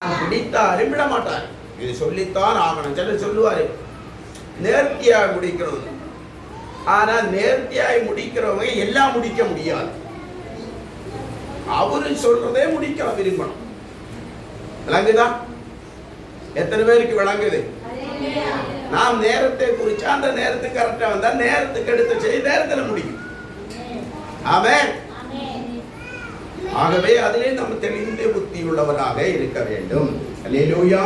பிடித்தாலும் விட மாட்டார். இது சொல்லித்தான் ஆகணும். சிலர் சொல்லுவாரு நேர்த்தியாக முடிக்கணும். ஆனா நேர்த்தியாய் முடிக்கிறவங்க எல்லாம் முடிக்க முடியாது. அவரு சொல்றதே முடிக்க விரும்பணும். விளங்குதா? எத்தனை பேருக்கு விளங்குது? நாம் நேரத்தை குறிச்சு அந்த நேரத்துக்கு கரெக்டா வந்தா நேரத்துக்கு எடுத்து செய்ய நேரத்தில் முடியும். ஆமென். ஆகவே அதிலே நம்ம தெளிந்த புத்தி உள்ளவராக இருக்க வேண்டும். அல்லேலூயா.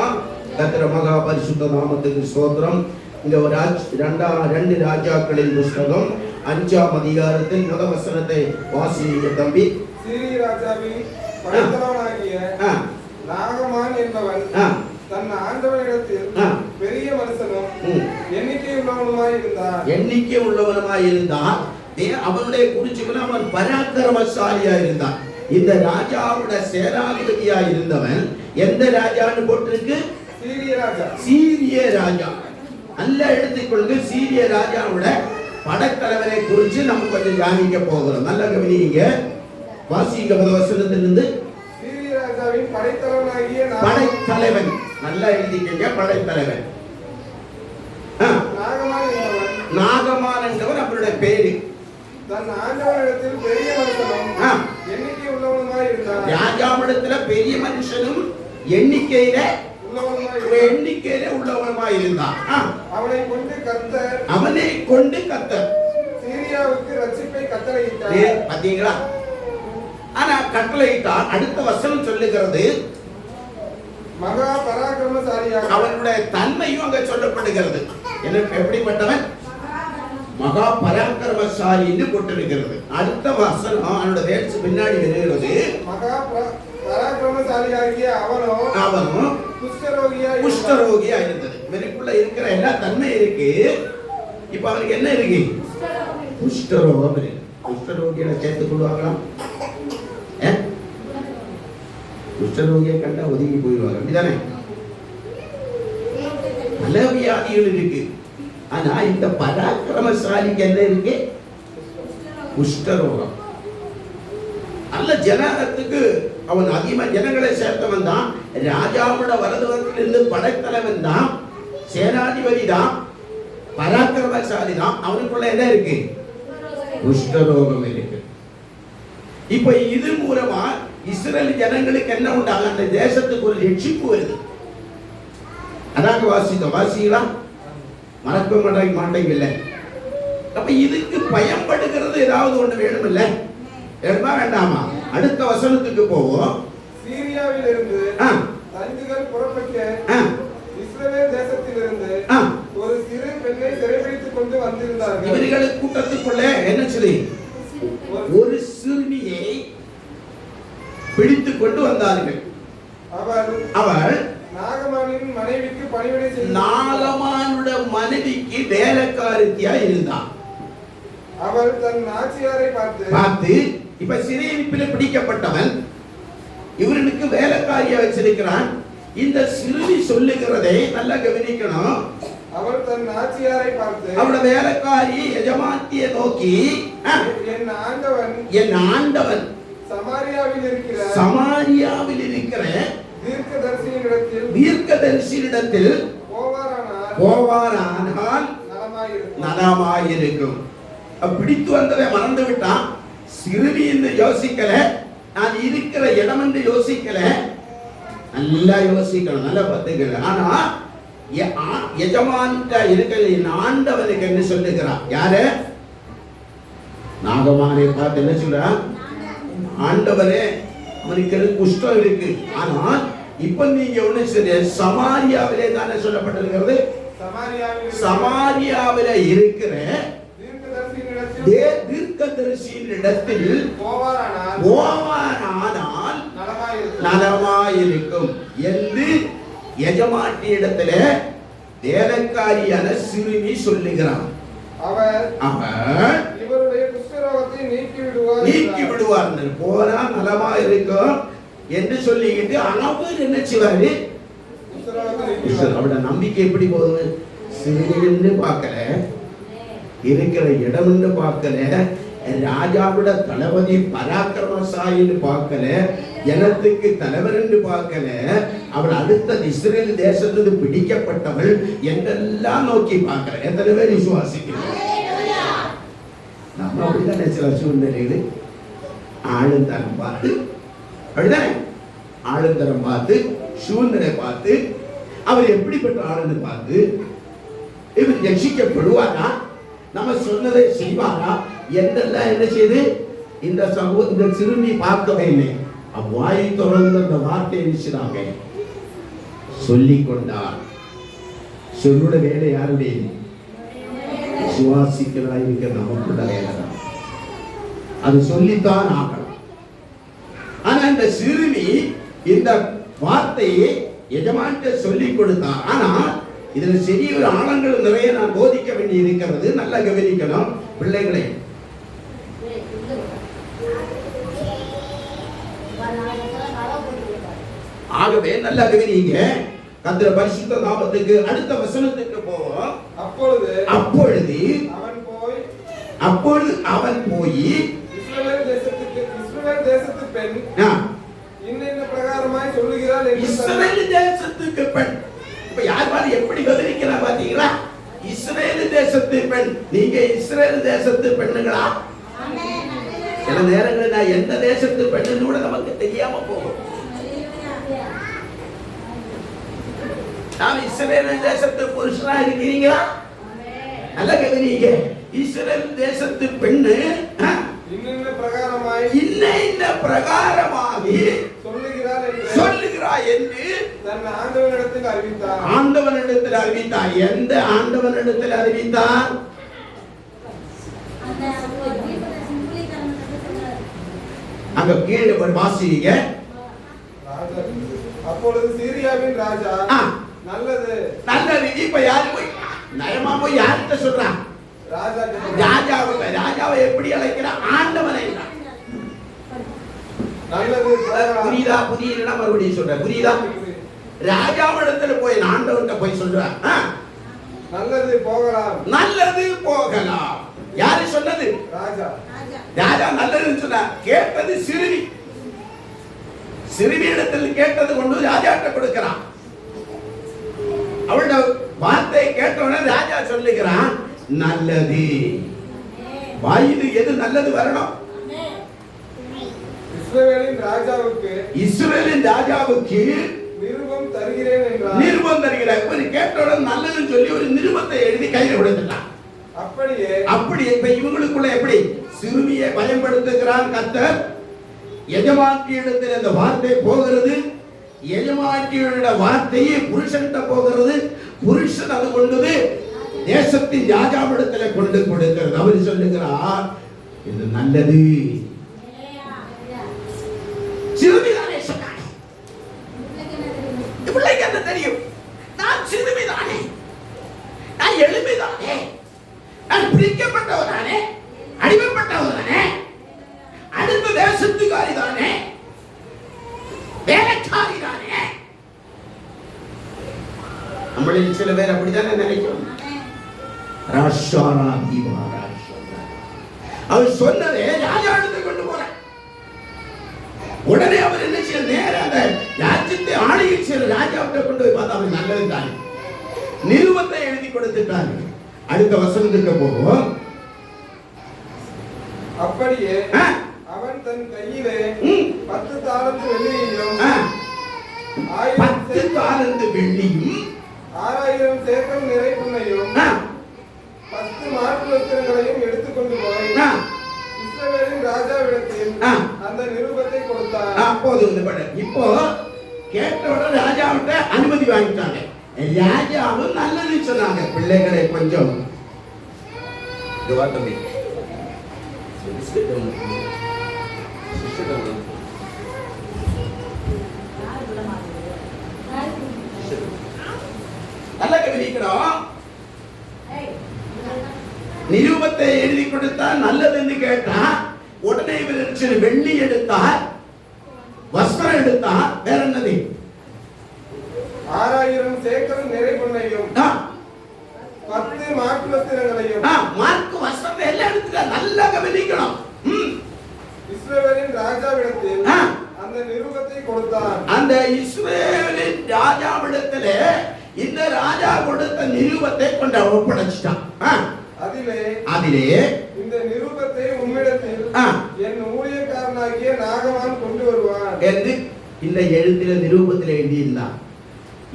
கர்த்தர் மகா பரிசுத்த நாமத்துக்கு ஸ்தோத்திரம். இங்க ஒரு 2 ராஜாக்களின் புத்தகம் 5ஆம் அதிகாரத்தில் முதல் வசனத்தை வாசிங்க தம்பி. சீரிய ராஜாவின் படைத்தலைவனாகிய நாகமான் என்பவன் தன் ஆண்டவனிடத்தில் பெரிய மனுஷனும் எண்ணிக்கை உள்ளவனுமாய் இருந்தான். அவனுடைய குறிச்சுக்கு அவன் பராக்கிரமசாலியா இருந்தான். இந்த ராஜாவோட சேனாதிபதியா இருந்தவன் எந்த ராஜான்னு போட்டிருக்கு? சீரிய ராஜா. நல்ல எடுத்துக்கொள்ளுங்க. சீரிய ராஜாவோட படைத்தலைவரை குறித்து நம்ம கொஞ்சம் தியானிக்க போகிறோம். நல்ல கவனிங்க. வாசிங்க வசனத்திலிருந்து. சீரிய ராஜாவின் படைத்தலைவனாகிய படைத்தலைவன். நல்லா எழுதிக்கங்க. படைத்தலைவன் நாகமான் என்பவர் அவருடைய பேரு. தன் ஆண்டவனிடத்தில் பெரிய மனுஷனும் எண்ணிக்கை உள்ளவனுமாய் இருந்தான். ராஜாவிடத்துல பெரிய மனுஷனும் எண்ணிக்கையில உள்ளவனுமாய் இருந்தான். அவனை கொண்டு கர்த்தர் சீரியாவுக்கு ரட்சிப்பை கட்டளையிட்டார். பாத்தீங்களா? ஆனா கட்டளையிட்டார். அடுத்த வசனம் சொல்லுகிறது மகா பராக்கிரமசாலியாக. அவனுடைய தன்மையும் அங்க சொல்லப்படுகிறது. எனக்கு எப்படிப்பட்டவன்? மகா பராக்கிரமசாலி என்று போட்டிருக்கிறது. அடுத்த வசனம் அவனோட வேட்சு பின்னாடி வருகிறது. மகா பராக்கிரமசாலியாகிய அவனும் குஷ்டரோகியா இருந்தது. இவனுக்குள்ள இருக்கிற எல்லா தன்மை இருக்கு. இப்ப அவனுக்கு என்ன இருக்கு? குஷ்டரோகம் இருக்கு. குஷ்டரோகியை சேர்த்துக் கொள்வாங்களாம். குஷ்டரோகியை கண்டா ஒதுங்கி போயிடுவாங்க. அப்படிதானே? பல வியாதிகள் இருக்கு. ஆனா இந்த பராக்கிரமசாலிக்கு என்ன இருக்கு? குஷ்டரோகம். நல்ல ஜனத்துக்கு அவன் அதிகமா ஜனங்களை சேர்த்தவன் தான். ராஜாவோட வலதுவத்திலிருந்து படைத்தலைவன் தான். சேனாதிபதி தான். பராக்கிரமசாலி தான். அவனுக்குள்ள என்ன இருக்கு? குஷ்டரோகம் இருக்கு. இப்ப இது மூலமா இஸ்ரேல் ஜனங்களுக்கு என்ன உண்டாங்க? அந்த தேசத்துக்கு ஒரு ரட்சிப்பு வருது. அதாக வாசிங்களா? மறக்க மாட்டேங்கல்ல. அப்ப இதுக்கு பயன்படுகிறது ஏதாவது ஒண்ணு வேணும் இல்ல? வேணுமா வேண்டாமா? அடுத்த வசனத்துக்கு போவோம். சீரியாவில் இருந்து தஞ்சுகள் புறப்பட்ட இஸ்ரவேல் தேசத்திலிருந்து ஒரு சிறு பெண்ணை சிறைபிடித்துக் கொண்டு வந்திருந்தார்கள். இவர்கள் கூட்டத்துக்குள்ள என்ன சொல்லி ஒரு சிறுமியை பிடித்துக் கொண்டு வந்தார்கள். அவள் நாகமானின் மனைவிக்கு பணிவிடை செய்தாள். நாகமானுடைய மனைவிக்கு வேலைக்காரியா இருந்தாள். அவள் தன் நாச்சியாரை பார்த்து இப்ப சிறையிருப்பில் பிடிக்கப்பட்டவன் இவருக்கு வேலைக்காரியா வச்சிருக்கிறான். இந்த சிறுமி சொல்லுகிறதை நல்லா கவனிக்கணும். அவள் தன் நாச்சியாரை பார்த்து அவளோட வேலைக்காரி எஜமாத்தியை நோக்கி என் ஆண்டவன் சமாரியாவில் இருக்கிற தீர்க்கதரிசியிடத்தில் போவாரானால் நலமாயிருக்கும். பிடித்து வந்ததை மறந்து விட்டான். சிறுமி என்று யோசிக்கல, நான் இருக்கிற இடம் என்று யோசிக்கல. நல்லா யோசிக்கணும், நல்லா பத்துக்கல. ஆனா எஜமான்ட இருக்கிற என் ஆண்டவனுக்கு என்ன சொல்லுகிறான்? யாரு? நாகமானை பார்த்து என்ன சொல்றான்? ஆண்டவரே, அவனுக்கு குஷ்டம் இருக்கு. ஆனால் இப்ப நீங்க ஒண்ணு சரி, சமாரியாவிலே தானே சொல்லப்பட்டிருக்கிறது. சமாரியாவில இருக்கிற தீர்க்கதரிசியின் இடத்தில் போவாரானால் நலமாயிருக்கும் என்று எஜமாட்டி இடத்துல வேலைக்காரியான சிறுமி சொல்லுகிறான். அவர் இவருடைய குஷ்டரோகத்தை நீக்கி விடுவார். போனா நலமா இருக்கும் என்று சொல்லிக்கிட்டு அவர் என்ன செய்வாரு? அவட நம்பிக்கை எப்படி போகுது? சிறுமின்னு பார்க்கல, இருக்கிற இடம்னு பார்க்கல, ராஜாவோட தளபதி பராக்கிரமசாலின்னு பார்க்கல, ஜனத்துக்கு தலைவர் என்று பார்க்கல, அவள் அடுத்த இஸ்ரேல் தேசத்திலிருந்து பிடிக்கப்பட்டவள் என்றெல்லாம் நோக்கி பார்க்கிற. எத்தனை பேர் விசுவாசிக்கிறோம்? நம்ம அப்படித்தானே சில சூழ்நிலைகள் ஆளுந்தரம் பார்த்து, அப்படிதானே ஆளுந்தரம் பார்த்து, சூழ்நிலை பார்த்து, அவர் எப்படிப்பட்ட ஆளுன்னு பார்த்து இவர் ரட்சிக்கப்படுவாரா, நம்ம சொன்னதை செய்வாரா என்றெல்லாம் என்ன செய்து இந்த சிறுமி பார்க்கவே இல்லை. அவ்வாயை தொடர்ந்து அந்த வார்த்தையை நினைச்சாங்க, சொல்லிக் கொண்டார். சொல்லுட வேலை யாருடைய? விசுவாசிக்கிறாயிருக்க நமக்குள்ள வேலை தான். அது சொல்லித்தான் ஆகணும். ஆனா இந்த சிறுமி இந்த வார்த்தையை எஜமான்கிட்ட சொல்லிக் கொடுத்தார். ஆனா இதுல சரி ஒரு ஆழங்கள் நிறைய நான் போதிக்க வேண்டி இருக்கிறது. நல்லா கவனிக்கணும் பிள்ளைகளை. ஆகவே நல்லா கவனிங்க. கர்த்தருடைய பரிசுத்த நாமத்துக்கு அடுத்த வசனத்துக்கு போவோம். அப்பொழுது அவன் போய் இஸ்ரவேல் தேசத்து பெண் இன்ன பிரகாரமாய் சொல்லுகிறாள். இஸ்ரவேல் தேசத்துக்கு பெண். இப்ப யார் பாரு எப்படி பதிலிக்கிறா பாத்தீங்களா? இஸ்ரவேல் தேசத்து பெண். நீங்க இஸ்ரவேல் தேசத்து பெண்ணுங்களா? சில நேரங்களில் நான் எந்த தேசத்து பெண்ணுன்னு கூட நமக்கு தெரியாம போகும். நாம் இஸ்ரவேல் தேசத்து புருஷனா இருக்கிறீங்களா? நல்ல கவனிங்க. இஸ்ரவேல் தேசத்து பெண்ணு இன்ன பிரகாரமாகி சொல்லுகிறாய் என்று ஆண்டவனிடத்தில் அறிவித்தார். எந்த ஆண்டவனிடத்தில் அறிவித்தார்? அங்க கீழே ஒரு வாசிங்க. அப்பொழுது சீரியாவின் ராஜா நல்லது. இப்ப யாரு போய் நயமா போய் யார்கிட்ட சொல்றான்? ராஜாவை எப்படி அழைக்கிறான்? ஆண்டவனை. புரியுதா? புரியலன்னா மறுபடியும் சொல்ற. புரியுதா? ராஜாவிடத்துல போய் ஆண்டவன்கிட்ட போய் சொல்றான், நல்லது போகலாம். யாரு சொன்னது? ராஜா நல்லதுன்னு சொன்னா. கேட்டது சிறுமி இடத்தில் கேட்டது கொண்டு ராஜாட்ட கொடுக்கிறான். அவளோட வார்த்தை கேட்டவுடனே ராஜா சொல்லுகிறான், நல்லது. வாயிது எது நல்லது வரணும்? இஸ்ரவேலின் ராஜாவுக்கு நிருபம் தருகிறேன். கேட்டவுடன் நல்லதுன்னு சொல்லி ஒரு நிருபத்தை எழுதி கையில கொடுத்துட்டான். அப்படியே இப்ப இவங்களுக்குள்ள எப்படி சிறுமியை பயன்படுத்துகிறான் கர்த்தர். எஜமாட்டியிடத்தில் அந்த வார்த்தை போகிறது. எஜமாட்டியோட வார்த்தையை புருஷன்கிட்ட போகிறது. புருஷன் அது கொண்டது தேசத்தின் ராஜாவிடத்துல கொண்டு கொடுக்கிறது. அவர் சொல்லுகிறார், இது நல்லது. சிறுமிதானே சொன்னானே, பிள்ளைக்கு என்ன தெரியும்? நான் சிறுமிதானே, நான் எளிமைதானே, நான் பிரிக்கப்பட்டவதானே, அடிமைப்பட்டவதானே, அடுத்த தேசத்துக்காரிதானே, வேலைக்காரிதானே. நம்மளில் சில பேர் அப்படித்தானே நினைக்கிறோம். அவர் சொன்னதே ராஜா எடுத்து கொண்டு போற. உடனே அவர் என்ன செய்ய, நேர அந்த ராஜ்யத்தை ஆணையை செய்ய ராஜாவிட்ட கொண்டு போய் பார்த்தா அவர் நல்லது தானே, நிருபத்தை எழுதி கொடுத்துட்டாங்க. அடுத்த வசனத்துக்கு போவோம். அப்படியே அவன் தன் கையிலே 10 தாலந்து வெள்ளியையும் 10 தாலந்து வெள்ளியும் 6000 சேக்கல் நிறை பொன்னையும் 10 மாற்று வஸ்திரங்களையும் எடுத்துக்கொண்டு போய் இஸ்ரவேலின் ராஜாவிடத்தில் அந்த நிருபத்தை கொடுத்தார். அப்போது இப்போ கேட்டவுடனே ராஜாவிட்ட அனுமதி வாங்கிட்டாங்க. ராஜாவும் நல்லது சொன்னாங்க. பிள்ளைகளை கொஞ்சம் நல்ல கவனிக்கிறோம். நிருபத்தை எழுதி கொடுத்தா நல்லதுன்னு கேட்டா உடனே இவர் வெள்ளி எடுத்தார், வஸ்திரம் எடுத்தார். வேற என்னது? 6000 சேக்கல் நிறை பொன்னையும் 10 மாற்று வஸ்திரங்களையும் மார்க்கு வஸ்திரத்தை எல்லாம் எடுத்துட்டா. நல்லா கவனிக்கணும். இஸ்ரவேலின் ராஜாவிடத்தில் அந்த நிருபத்தை கொடுத்தான். அந்த இஸ்ரவேலின் ராஜாவிடத்திலே இந்த ராஜா கொடுத்த நிருபத்தை கொண்டு ஒப்படைச்சிட்டான். அதிலே இந்த நிருபத்தை உம்மிடத்தில் என் ஊழியக்காரனாகிய நாகமான் கொண்டு வருவான் என்று இந்த எழுத்தில நிருபத்தில் எழுதியிருந்தான்.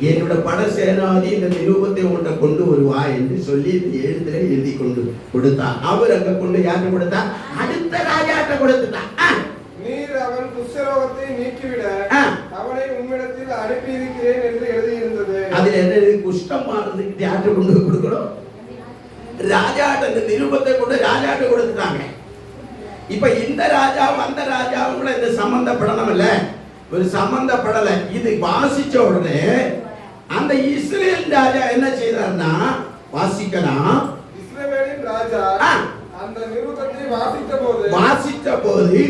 என்னோட படசேனாதி இந்த நிருபத்தை உன்னை கொண்டு வருவா என்று சொல்லி இந்த எழுத்துல எழுதி கொண்டு கொடுத்தான். அவர் அங்க கொண்டு யார்கிட்ட கொடுத்தா? அடுத்த ராஜாட்ட கொடுத்துட்டான். நீர் அவன் குஷ்டரோகத்தை நீக்கிவிட அவனை உம்மிடத்தில் அனுப்பி இருக்கிறேன் என்று எழுதியிருந்தது. அதுல என்ன குஷ்டம் மாறதுக்கு யார்கிட்ட கொண்டு கொடுக்கணும்? ராஜாட்ட இந்த நிருபத்தை கொண்டு ராஜாட்ட கொடுத்துட்டாங்க. இப்ப இந்த ராஜாவும் அந்த ராஜாவும் கூட இந்த சம்பந்தப்படணும் இல்ல, ஒரு சம்பந்தப்படல. இது வாசிச்ச உடனே அந்த இஸ்ரேல் ராஜா என்ன செய்தார்னா, வாசிக்கலாம். இஸ்ரவேலின் ராஜா அந்த நிருபத்தை வாசித்த போது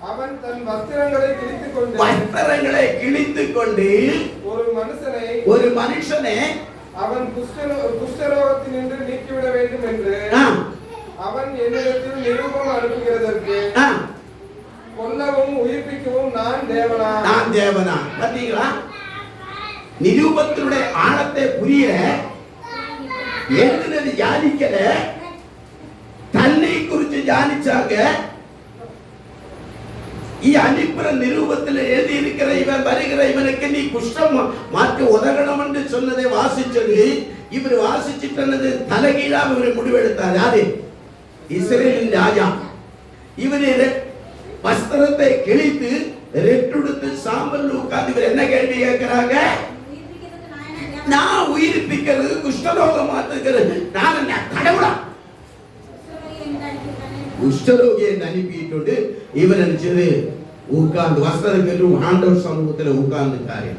அவன் தன் வஸ்திரங்களை கிழித்துக் கொண்டு ஒரு மனுஷனை அவன் குஷ்டரோகத்தினின்று நீக்கிவிட வேண்டும் என்று அவன் என்னிடத்தில் நிருபம் அனுப்புகிறதற்கு கொல்லவும் உயிர்ப்பிக்கவும் நான் தேவனா. பாத்தீங்களா? நிரூபத்தினுடைய ஆழத்தை புரிய எழுதினது தியானிக்கல, தன்னை குறித்து தியானிச்சாங்க. அனுப்புற நிரூபத்தில் எழுதி இருக்கிற இவன் வருகிற இவனுக்கு நீ குஷ்டம் மாற்றி உதகணும் என்று சொன்னதை வாசிச்சது. இவர் வாசிச்சுட்டு தலைகீழா இவர் முடிவெடுத்தார். யாரு? இஸ்ரேலின் ராஜா. இவர் வஸ்திரத்தை கிழித்து ரெட்டுடுத்து சாம்பல் உட்கார்ந்து இவர் என்ன கேள்வி கேட்கிறாங்க? நான் உயிர்ப்பிக்கிறது, குஷ்டரோகம் மாத்துக்கிறது, நான் என்ன கடவுளா? குஷ்டரோகியை அனுப்பிட்டு இவர் நினைச்சது உட்கார்ந்து வஸ்திரத்தில் ஆண்டவர் சமூகத்தில் உட்கார்ந்துட்டாரு.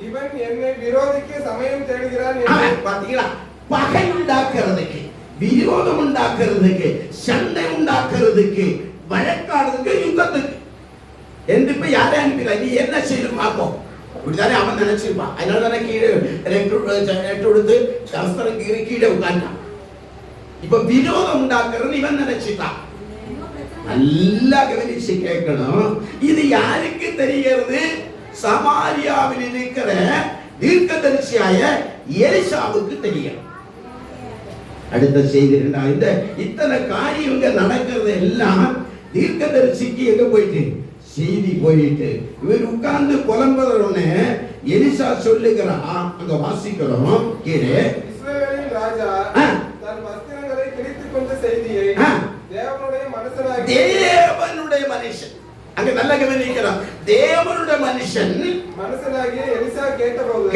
இவன் என்னை விரோதிக்க சமயம் தேடுகிறான். பாத்தீங்களா? பகை உண்டாக்குறதுக்கு, விரோதம் உண்டாக்குறதுக்கு, சண்டை உண்டாக்குறதுக்கு, வழக்காடுறதுக்கு, யுத்தத்துக்கு என்று இப்ப யாரை அனுப்பிடல. நீ என்ன செய்யணும் பார்ப்போம். இப்படிதானே அவன் நினைச்சிருப்பான். அதனால தானே கீழே எடுத்து சஸ்திரம் கீழே உட்கார்ந்தான். இப்ப விரோதம் உண்டாக்குறது இவன் நினைச்சிட்டான். நல்லா கவனிச்சு கேட்கணும். இது யாருக்கு தெரிகிறது? சமாரியாவில் இருக்கிற தீர்க்கதரிசியாய எலிசாவுக்கு தெரியும். அடுத்த செய்தி இந்த இத்தனை காரியங்கள் நடக்கிறது எல்லாம் தீர்க்கதரிசிக்கு எங்க போயிட்டு செய்தி போயிட்டு இவர் உட்கார்ந்து புலம்புறோன்னு எலிசா சொல்லுகிறான். அங்க வாசிக்கிறோம் கீழே. இஸ்ரவேலின் ராஜா தன் வஸ்திரங்களை கிழித்துக் கொண்ட செய்தியை தேவனுடைய மனுஷன் அங்க நல்ல கவனிக்கிறான். தேவனுடைய மனுஷனாகிய எலிசா கேட்டபோது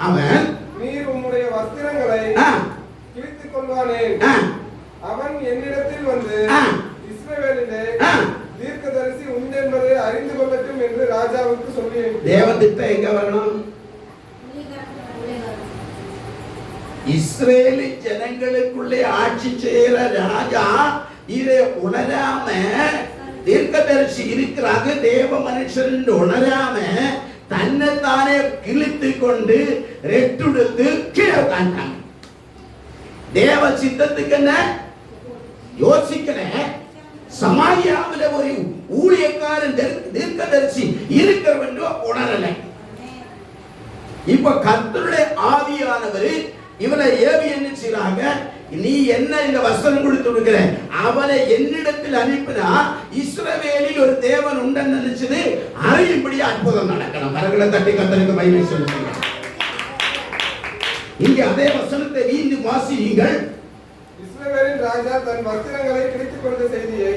அவன் நீர் உம்முடைய வஸ்திரங்களை கிழித்துக் கொள்வானேன். அவன் என்னிடத்தில் வந்து இஸ்ரவேலிலே தீர்க்கதரிசி உண்டு என்பதை அறிந்து கொள்ளட்டும் என்று ராஜாவுக்கு சொல்லி. தேவதிட்டம் எங்க வரணும்? இஸ்ரேலி ஜனங்களுக்குள்ளே ஆட்சி செய்யற ராஜா இதை உணராம, தீர்க்கதரிசி இருக்கிறாங்க தேவ மனுஷன் உணராம தன்னைத்தானே கிழித்து கொண்டு ரெட்டுடுத்து கீழே உட்கார்ந்தாங்க. தேவ சித்தத்துக்கு என்ன யோசிக்கல. சமாரியாவில் ஒரு ஊழியக்காரன் தீர்க்கதரிசி இருக்கிறவன் உணரல. இப்ப கர்த்தருடைய ஆவியானவர் இவனை ஏவி என்ன செய்றாங்க? நீ என்ன இந்த வசனம் கொடுத்து கொடுக்கிற, அவனை என்னிடத்தில் அனுப்பினா இஸ்ரவேலில் ஒரு தேவன் உண்டு நினைச்சது அறியும்படி அற்புதம் நடக்கணும். மரங்களை தட்டி கர்த்தருக்கு மகிமை சொல்லுங்க. இங்க அதே வசனத்தை மீண்டும் வாசியுங்கள். இஸ்ரவேலின் ராஜா தன் வஸ்திரங்களை கிழித்துக் கொண்ட செய்தியை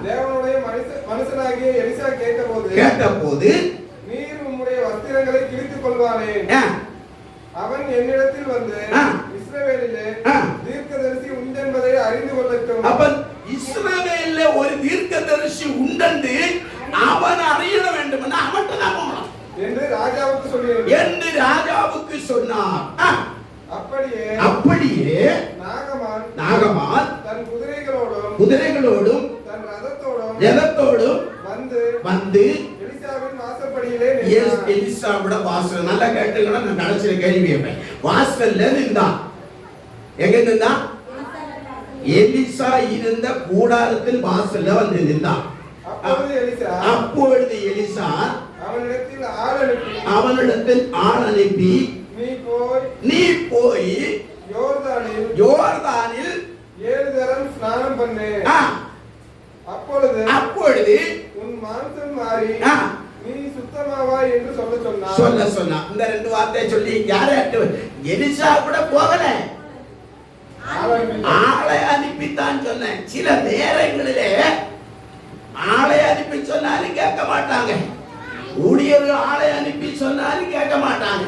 தேவனுடைய மனுஷனாகிய எலிசா கேட்டபோது நீர் உம்முடைய வஸ்திரங்களை கிழித்துக் கொள்வானேன். அவன் என்னிடத்தில் வந்து இஸ்ரவேலிலே தீர்க்கதரிசி உண்டு என்பதை அறிந்து கொள்ளட்டும். அப்ப இஸ்ரவேலிலே ஒரு தீர்க்கதரிசி உண்டு அவன் அறிய வேண்டும் என்று ராஜாவுக்கு சொன்னார். அப்படியே நாகமான் தன் குதிரைகளோடும் தன் ரதத்தோடும் வந்து எலிசாவிட வாசல் நல்லா கேட்டுங்கன்னா நான் கடைசியில கேள்வி கேட்பேன். வாசல்ல நின்றான். எங்க நின்றான்? எலிசா இருந்த கூடாரத்தில் வாசல்ல வந்து நின்றான். அப்பொழுது எலிசா அவனிடத்தில் ஆள் அனுப்பி நீ போய் யோர்தானில் 7 தரம் ஸ்நானம் பண்ணு. அப்பொழுது உன் மாம்சம் மாறி நீ சுத்தமாவாய் என்று சொன்னா. இந்த 2 வார்த்தையை சொல்லி யாரை எலிசா கூட போகல, ஆளை அனுப்பித்தான் சொன்னேன். சில நேரங்களிலே ஆளை அனுப்பி சொன்னாலும் கேட்க மாட்டாங்க, ஊழியர்கள் ஆளை அனுப்பி சொன்னாலும் கேட்க மாட்டாங்க,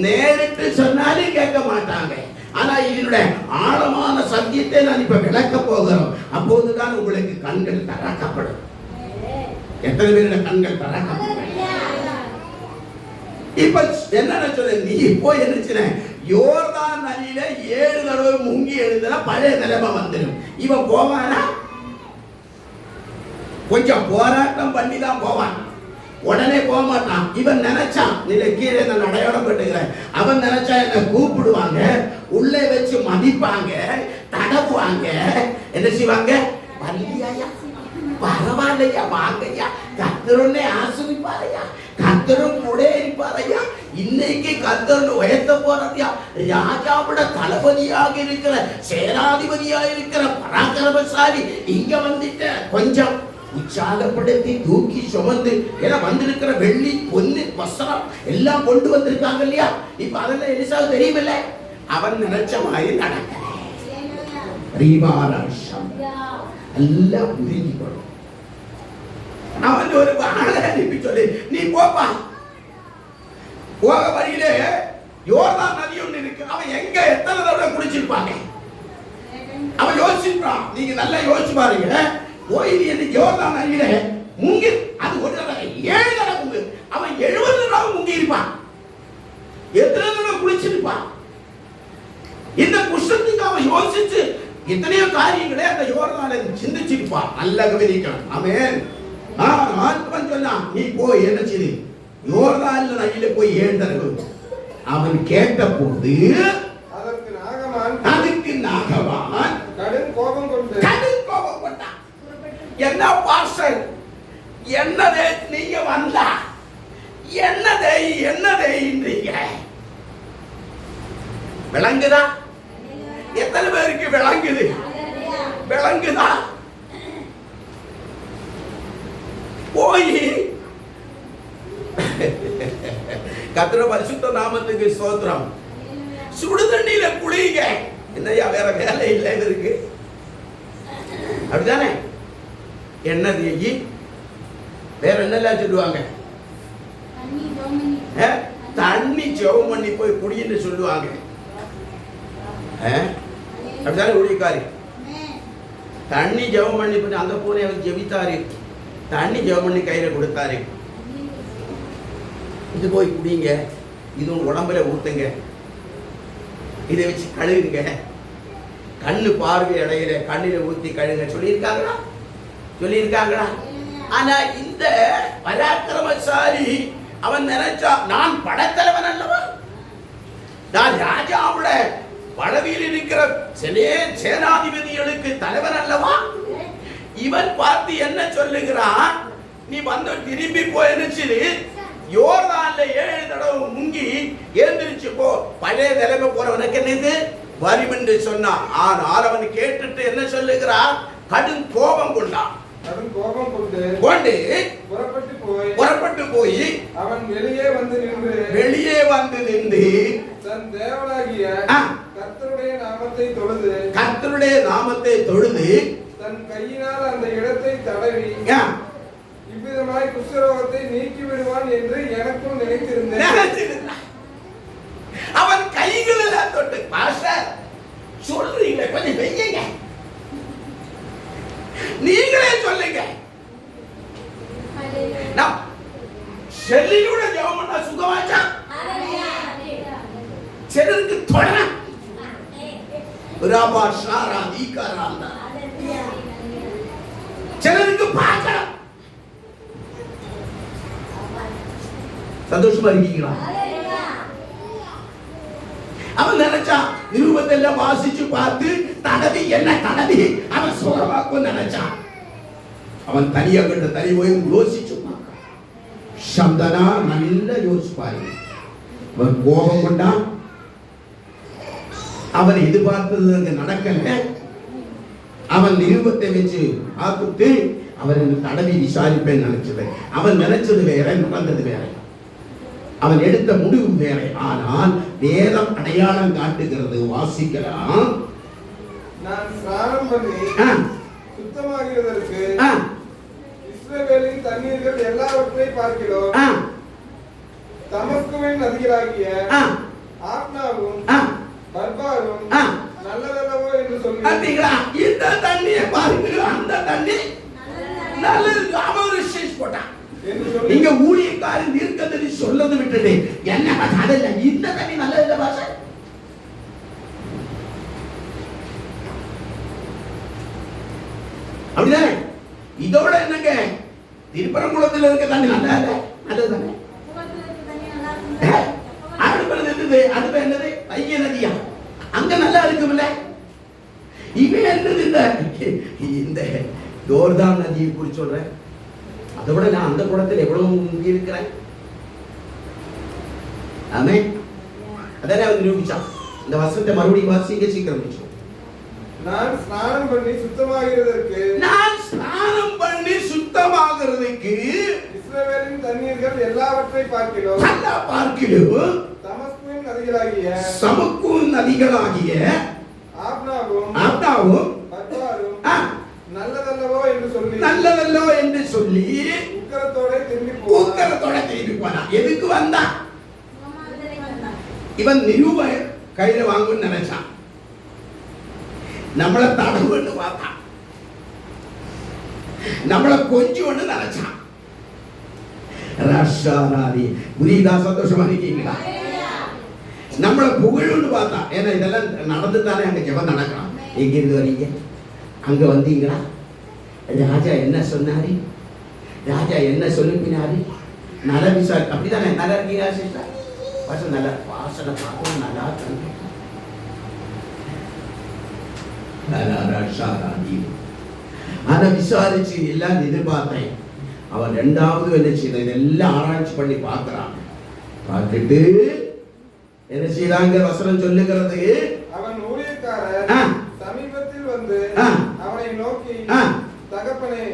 நேரிட்டு சொன்னாலும் கேட்க மாட்டாங்க. ஆனா இதனுடைய ஆழமான சத்தியத்தை நான் இப்ப விளக்க போகிறோம். அப்போதுதான் உங்களுக்கு கண்கள் திறக்கப்படும். எத்தனை பேருடைய கண்கள் திறக்கப்படும்? இப்ப என்ன சொல்ல, நீ போய் என்ன யோர்தான் நதியில 7 தடவை முங்கி எழுதுனா பழைய நிலைமை வந்துடும். இவன் போவானா? கொஞ்சம் போராட்டம் பண்ணி தான் போவான், உடனே போக மாட்டான். இவன் நினைச்சான், நீங்க கீழே நான் அடையாளம் பட்டுக்கிறேன், அவன் நினைச்சா என்ன கூப்பிடுவாங்க, உள்ளே வச்சு மதிப்பாங்க, தடவுவாங்க, என்ன செய்வாங்க, வள்ளியாயா பரவாயில்லையா வாங்கய்யா, கர்த்தருன்னே ஆசிரிப்பாரையா, கர்த்தரும் கூட இருப்பாரையா, இன்னைக்கு கர்த்தர் உயர்த்த போறதையா, ராஜாவோட தளபதியாக இருக்கிற சேனாதிபதியாக இருக்கிற பராக்கிரமசாலி இங்க வந்துட்ட, கொஞ்சம் உற்சாகப்படுத்தி தூக்கி சுமந்து ஏன்னா வந்திருக்கிற வெள்ளி பொன்னு வஸ்திரம் எல்லாம் கொண்டு வந்திருக்காங்க இல்லையா. இப்ப அதெல்லாம் எலிசா தெரியுமில்ல, அவன் நினைச்ச மாதிரி நடக்க எல்லாம் புரிஞ்சுக்கணும். அவன் ஒரு ஆளை அனுப்பி சொல்லி நீ போப்பா, போக வழியிலே யோர்தான் நதி ஒன்று இருக்கு, அவன் எங்க எத்தனை தடவை குடிச்சிருப்பாங்க. அவன் யோசிப்பான், நீங்க நல்லா யோசிச்சு பாருங்க. போய் நீ என்ன யோர்தான் நதியில முங்கி, அது ஒரு தடவை 7 தடவை முங்கு, அவன் 70 தடவை முங்கி இருப்பான், எத்தனை தடவை குளிச்சிருப்பான். இந்த குஷ்டத்துக்கு அவன் யோசிச்சு எத்தனையோ காரியங்களே அந்த யோர்தானை சிந்திச்சிருப்பான். நல்ல கவனிக்கணும். ஆமென். ஆத்மன் சொன்னான், நீ போய் என்ன செய்து யோர்தான் நதியில போய் 7 தடவை. அவன் கேட்ட போது அதுக்கு நாகவான் கடும் கோபம் கொண்டான். என்ன பாஸ்டர், என்னதே நீங்க வந்தா, என்னதே என்னதேன்றீங்க, விளங்குதா? எத்தனை பேருக்கு விளங்குது? விளங்குதா? போய் கர்த்தருடைய பரிசுத்த நாமத்துக்கு ஸ்தோத்திரம். சுடு தண்ணியில குளிங்க. என்னையா வேற வேலை இல்லை இருக்கு, அப்படிதானே? என்ன தேயி வேற என்னெல்லாம் சொல்லுவாங்க, தண்ணி ஜெபம் பண்ணி போய் குடின்னு சொல்லுவாங்க, அப்படிதானே? ஊழியக்காரி தண்ணி ஜெபம் பண்ணி போய் அந்த பூனை அவர் ஜெபித்தாரு, தண்ணி ஜெபம் பண்ணி கையில கொடுத்தாரு, இது போய் குடிங்க, இது உடம்புல ஊத்துங்க, இதை வச்சு கழுகுங்க, கண்ணு பார்வை இடையில கண்ணில ஊத்தி கழுங்க சொல்லியிருக்காங்களா? சொல்லியிருக்காங்களா? ஆனா இந்த பராக்கிரமசாலி அவன் நினைச்சா, நான் படைத்தலைவன் அல்லவா, நான் ராஜாவோட பதவியில் இருக்கிற சேனாதிபதிகளுக்கு தலைவன் அல்லவா. இவன் பார்த்து என்ன சொல்லுகிறான், நீ வந்து திரும்பி போயிருச்சு யோர்தான்ல 7 தடவை முங்கி எழுந்திருச்சு போ, பழைய நிலைமை போறவனுக்கு என்னது வரும் என்று சொன்னான். ஆனால் அவன் கேட்டுட்டு என்ன சொல்லுகிறான், கடும் கோபம் கொண்டான். கொண்டு புறப்பட்டு போய் அவன் வெளியே வந்து நின்று தன் தேவனாகிய கர்த்தருடைய நாமத்தை தொழுது தன் கையினால் அந்த இடத்தை தடவி இவ்விதமாய் குஷ்டரோகத்தை நீக்கி விடுவான் என்று எனக்கும் நினைத்திருந்தேன். அவன் கைகள் எல்லாம் தொட்டு, பாஸ்டர் சொல்றீங்க, கொஞ்சம் வெய்யுங்க, நீங்களே சொல்லுங்க, நான் செல்லிலூட ஜெபம் பண்ணா சுகமாச்சா? சிலருக்கு தொடர சிலருக்கு பார்க்கலாம். சந்தோஷமா இருக்கீங்களா? அவன் நினைச்சான், நிருபத்தெல்லாம் வாசிச்சு பார்த்து தடவி என்ன தடவி அவன் சுகமாக்கும் நினைச்சான். அவன் தனியா கட்ட தனி போய் யோசிச்சு பார்க்க. சந்தனா நல்லா யோசிச்சு பாருங்க. அவன் கோபம் கொண்டான். அவன் எதிர்பார்த்தது அங்க நடக்கல. அவன் நிருபத்தை வச்சு பார்த்துட்டு அவன் தடவி விசாரிப்பேன் நினைச்சது. அவன் நினைச்சது வேற, நடந்தது வேற. அவன் எடுத்த முடிவு வேற. ஆனால் வேதம் அடையாளம் காட்டுகிறது. வாசிக்கலாம். நான் ஸ்நானம் பண்ணி சுத்தமாகிறதற்கு இஸ்ரவேலின் தண்ணீர்கள் எல்லாவற்றை பார்க்கிறோம். தமஸ்குவின் நதிகளாகிய ஆப்னாவும் பர்பாரும் நல்லதல்லவோ என்று சொல்லி இந்த தண்ணியை பாருங்க, அந்த தண்ணி நல்லது. அவன் ஒரு ஸ்டேஜ் போட்டான். நீங்க ஊழியக்காரன் தீர்க்கதரிசி சொல்லது விட்டுட்டு என்ன அதல்ல, இந்த தண்ணி நல்லது இல்ல பாஷா. அப்படிதானே? இதோட என்னங்க, திருப்பரங்குளத்தில் இருக்க தண்ணி நல்லா இல்ல, நல்லது தானே. அடுப்பு என்னது, ஐய நதியா, அங்க நல்லா இருக்கும்ல. இவன் என்னது, இந்த யோர்தான் நதியை குறித்து சொல்றேன். அதை விட நான் அந்த குளத்தில் எவ்வளவு முங்கி இருக்கிறேன். ஆமே, அதானே அவன் நிரூபிச்சான். இந்த வசனத்தை மறுபடியும் வாசிக்க சீக்கிரம் முடிச்சோம். நான் ஸ்நானம் பண்ணி சுத்தமாகிறதற்கு இஸ்ரவேலின் தண்ணீர்கள் எல்லாவற்றை பார்க்கிறோம். தமஸ்குவின் நதிகளாகிய ஆப்னாவும் பர்பாரும் நல்லதல்லவோ என்று சொல்லி உக்கரத்தோட திரும்பி போனான். எதுக்கு வந்தான்? இவன் நிரூப கையில வாங்குன்னு நினைச்சான். நம்மளை தடவுன்னு பார்த்தான். நம்மளை கொஞ்சம் நினைச்சான். ராஷாராதி புரியுதா? சந்தோஷமா இருக்கீங்களா? நம்மளை புகழ்னு பார்த்தா. ஏன்னா இதெல்லாம் நடந்து தானே அங்க ஜெபம் நடக்கலாம். எங்க இருந்து வரீங்க? அங்க வந்தீங்களா? ராஜா என்ன சொன்னாரு? ராஜா என்ன சொல்லினாரு? நல விசாரி அப்படிதானே. நல்லா இருக்கீங்களா சிஸ்டர்? வாசனை நல்லா, வாசனை பார்க்க நல்லா இருக்கு. ஆனா விசாரிச்சு எல்லாம் எதிர்பார்த்தேன். அவன் ரெண்டாவது என்ன செய்த, இதெல்லாம் ஆராய்ச்சி பண்ணி பார்க்கிறான். பார்த்துட்டு என்ன செய்யறாங்க? வசனம் சொல்லுகிறது, அவன் ஊழியக்காரர் சமீபத்தில் வந்து அவனை நோக்கி, தகப்பனே,